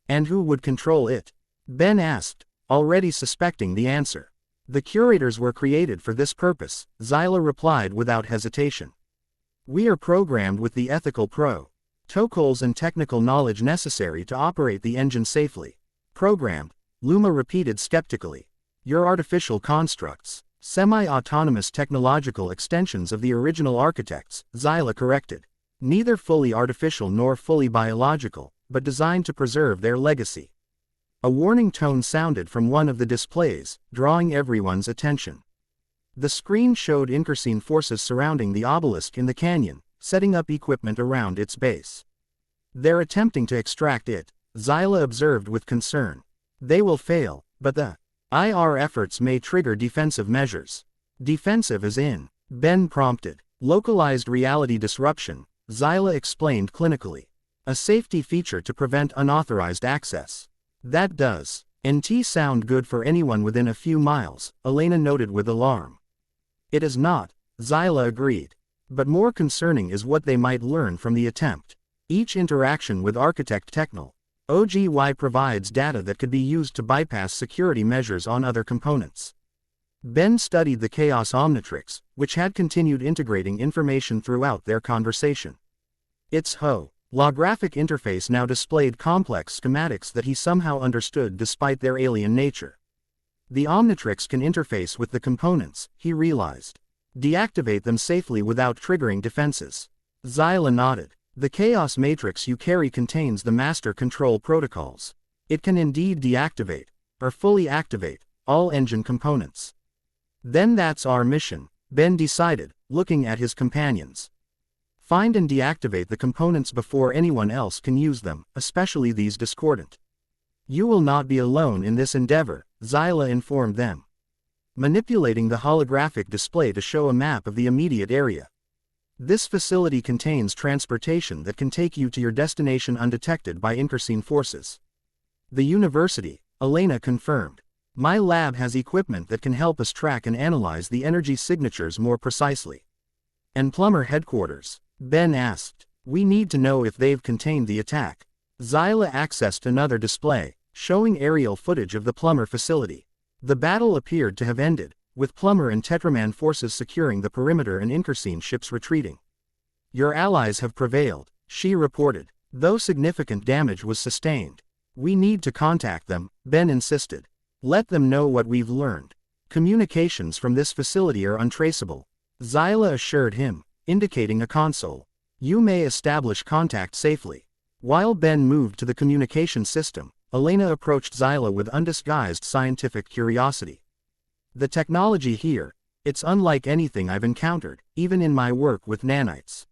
[SPEAKER 1] And who would control it? Ben asked, already suspecting the answer. The curators were created for this purpose, Zyla replied without hesitation. We are programmed with the ethical protocols and technical knowledge necessary to operate the engine safely. Programmed, Luma repeated skeptically. Your artificial constructs, semi-autonomous technological extensions of the original architects, Zyla corrected. Neither fully artificial nor fully biological, but designed to preserve their legacy. A warning tone sounded from one of the displays, drawing everyone's attention. The screen showed Inkersine forces surrounding the obelisk in the canyon, setting up equipment around its base. They're attempting to extract it, Zyla observed with concern. They will fail, but the IR efforts may trigger defensive measures. Defensive as in, Ben prompted. Localized reality disruption, Zyla explained clinically. A safety feature to prevent unauthorized access. That does NT sound good for anyone within a few miles, Elena noted with alarm. It is not, Zyla agreed. But more concerning is what they might learn from the attempt. Each interaction with Architect Technol OGY provides data that could be used to bypass security measures on other components. Ben studied the Chaos Omnitrix, which had continued integrating information throughout their conversation. Its holographic interface now displayed complex schematics that he somehow understood despite their alien nature. The Omnitrix can interface with the components, he realized. Deactivate them safely without triggering defenses. Zyla nodded. The Chaos Matrix you carry contains the master control protocols. It can indeed deactivate, or fully activate, all engine components. Then that's our mission, Ben decided, looking at his companions. Find and deactivate the components before anyone else can use them, especially these discordant. You will not be alone in this endeavor, Zyla informed them. Manipulating the holographic display to show a map of the immediate area. This facility contains transportation that can take you to your destination undetected by Inkersine forces. The university, Elena confirmed. My lab has equipment that can help us track and analyze the energy signatures more precisely. And Plumber headquarters? Ben asked. We need to know if they've contained the attack. Zyla accessed another display, showing aerial footage of the Plumber facility. The battle appeared to have ended, with Plumber and Tetraman forces securing the perimeter and Inkersine ships retreating. Your allies have prevailed, she reported, though significant damage was sustained. We need to contact them, Ben insisted. Let them know what we've learned. Communications from this facility are untraceable, Zyla assured him, indicating a console. You may establish contact safely. While Ben moved to the communication system, Elena approached Zyla with undisguised scientific curiosity. The technology here, it's unlike anything I've encountered, even in my work with nanites.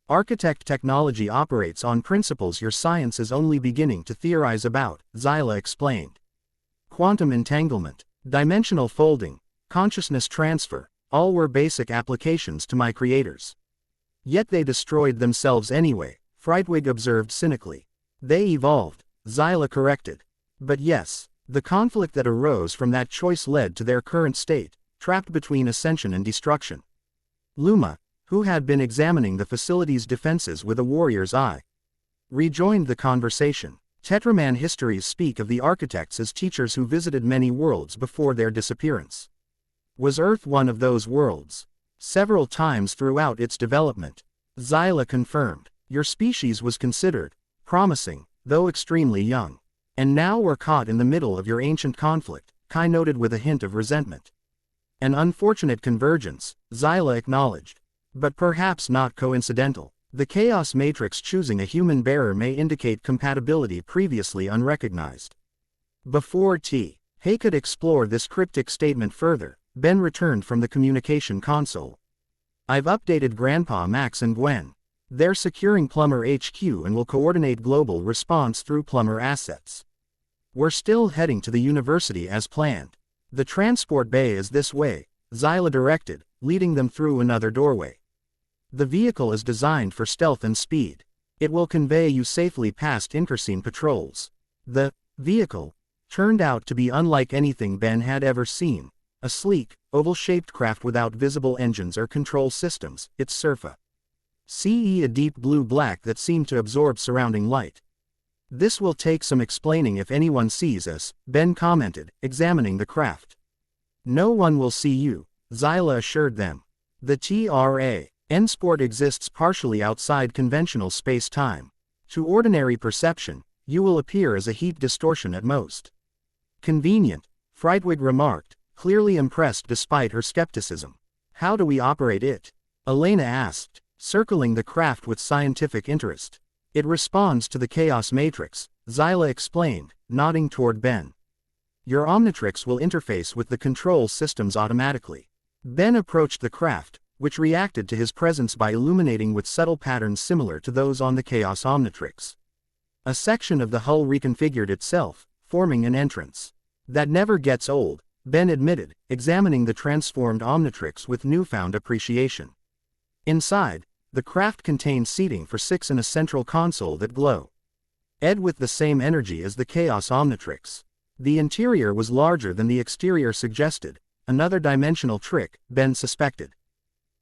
[SPEAKER 1] Architect technology operates on principles your science is only beginning to theorize about, Zyla explained. Quantum entanglement, dimensional folding, consciousness transfer, all were basic applications to my creators. Yet they destroyed themselves anyway, Frightwig observed cynically. They evolved, Zyla corrected. But yes, the conflict that arose from that choice led to their current state, trapped between ascension and destruction. Luma, who had been examining the facility's defenses with a warrior's eye, rejoined the conversation. Tetraman histories speak of the architects as teachers who visited many worlds before their disappearance. Was Earth one of those worlds? several times throughout its development. Zyla confirmed. Your species was considered promising, though extremely young. And now we're caught in the middle of your ancient conflict, Kai noted with a hint of resentment. An unfortunate convergence, Zyla acknowledged. But perhaps not coincidental. The Chaos Matrix choosing a human bearer may indicate compatibility previously unrecognized. Before Hay could explore this cryptic statement further, Ben returned from the communication console. I've updated Grandpa Max and Gwen. They're securing Plumber HQ and will coordinate global response through Plumber assets. We're still heading to the university as planned. The transport bay is this way, Zyla directed, leading them through another doorway. The vehicle is designed for stealth and speed. It will convey you safely past Inkerseen patrols. The vehicle turned out to be unlike anything Ben had ever seen. A sleek, oval-shaped craft without visible engines or control systems, its surface a deep blue-black that seemed to absorb surrounding light. This will take some explaining if anyone sees us, Ben commented, examining the craft. No one will see you, Zyla assured them. The N-sport exists partially outside conventional space-time. To ordinary perception, you will appear as a heat distortion at most. Convenient, Frightwig remarked, clearly impressed despite her skepticism. How do we operate it? Elena asked, circling the craft with scientific interest. It responds to the Chaos Matrix, Zyla explained, nodding toward Ben. Your Omnitrix will interface with the control systems automatically. Ben approached the craft, which reacted to his presence by illuminating with subtle patterns similar to those on the Chaos Omnitrix. A section of the hull reconfigured itself, forming an entrance. That never gets old, Ben admitted, examining the transformed Omnitrix with newfound appreciation. Inside, the craft contained seating for 6 and a central console that glow. With the same energy as the Chaos Omnitrix. The interior was larger than the exterior suggested, another dimensional trick, Ben suspected.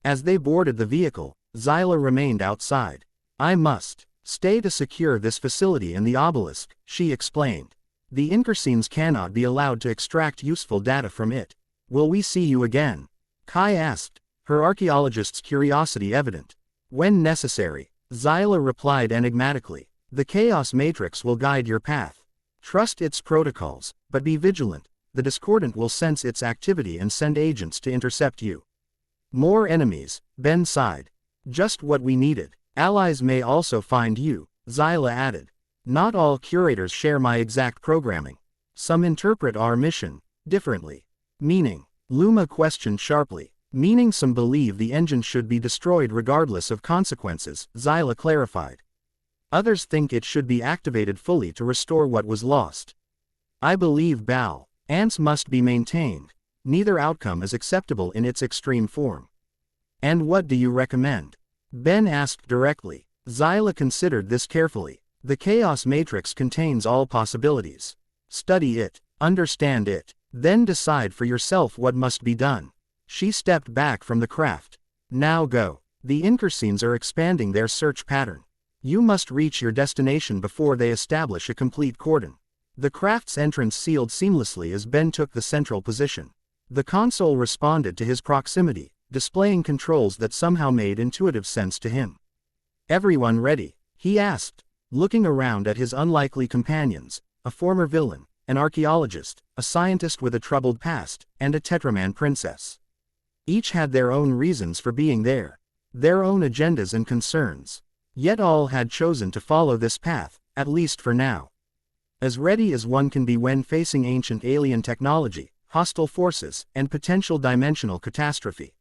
[SPEAKER 1] As they boarded the vehicle, Zyla remained outside. I must stay to secure this facility and the obelisk, she explained. The Inkerseens cannot be allowed to extract useful data from it. Will we see you again? Kai asked, her archaeologist's curiosity evident. When necessary, Zyla replied enigmatically. The Chaos Matrix will guide your path. Trust its protocols, but be vigilant. The Discordant will sense its activity and send agents to intercept you. More enemies, Ben sighed. Just what we needed. Allies may also find you, Zyla added. Not all curators share my exact programming. Some interpret our mission differently. Meaning? Luma questioned sharply. Meaning some believe the engine should be destroyed regardless of consequences, Zyla clarified. Others think it should be activated fully to restore what was lost. I believe balance must be maintained. Neither outcome is acceptable in its extreme form. And what do you recommend? Ben asked directly. Zyla considered this carefully. The Chaos Matrix contains all possibilities. Study it, understand it, then decide for yourself what must be done. She stepped back from the craft. Now go. The Inkerseens are expanding their search pattern. You must reach your destination before they establish a complete cordon. The craft's entrance sealed seamlessly as Ben took the central position. The console responded to his proximity, displaying controls that somehow made intuitive sense to him. Everyone ready? He asked, looking around at his unlikely companions, a former villain, an archaeologist, a scientist with a troubled past, and a Tetraman princess. Each had their own reasons for being there, their own agendas and concerns. Yet all had chosen to follow this path, at least for now. As ready as one can be when facing ancient alien technology, hostile forces, and potential dimensional catastrophe.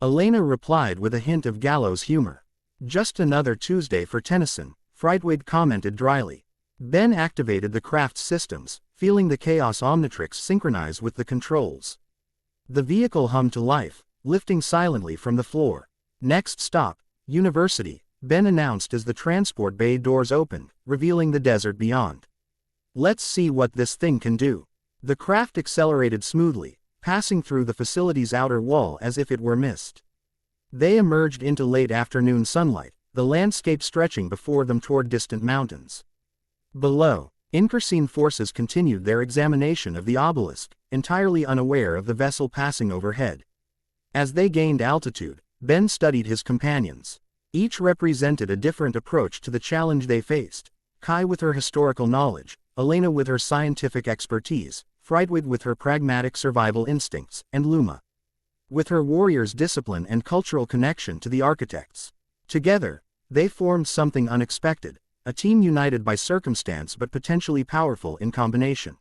[SPEAKER 1] Elena replied with a hint of gallows humor. Just another Tuesday for Tennyson, Frightwig commented dryly. Ben activated the craft's systems, feeling the Chaos Omnitrix synchronize with the controls. The vehicle hummed to life, lifting silently from the floor. Next stop, University, Ben announced as the transport bay doors opened, revealing the desert beyond. Let's see what this thing can do. The craft accelerated smoothly, passing through the facility's outer wall as if it were mist. They emerged into late afternoon sunlight, the landscape stretching before them toward distant mountains. Below, Inkerseen forces continued their examination of the obelisk, entirely unaware of the vessel passing overhead. As they gained altitude, Ben studied his companions. Each represented a different approach to the challenge they faced. Kai with her historical knowledge, Elena with her scientific expertise, Frightwig with her pragmatic survival instincts, and Luma with her warrior's discipline and cultural connection to the architects. Together, they formed something unexpected, a team united by circumstance but potentially powerful in combination.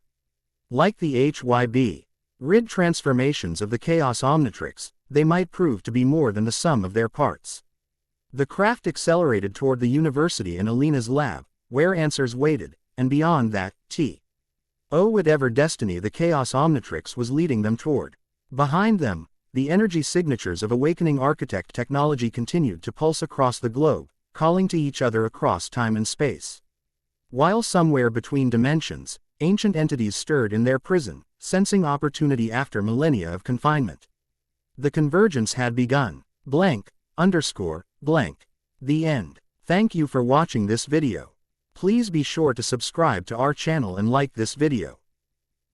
[SPEAKER 1] Like the HYB-RID transformations of the Chaos Omnitrix, they might prove to be more than the sum of their parts. The craft accelerated toward the university and Elena's lab, where answers waited, and beyond that, whatever destiny the Chaos Omnitrix was leading them toward. Behind them, the energy signatures of awakening architect technology continued to pulse across the globe, calling to each other across time and space. While somewhere between dimensions, ancient entities stirred in their prison, sensing opportunity after millennia of confinement. The convergence had begun. ___. The end. Thank you for watching this video. Please be sure to subscribe to our channel and like this video.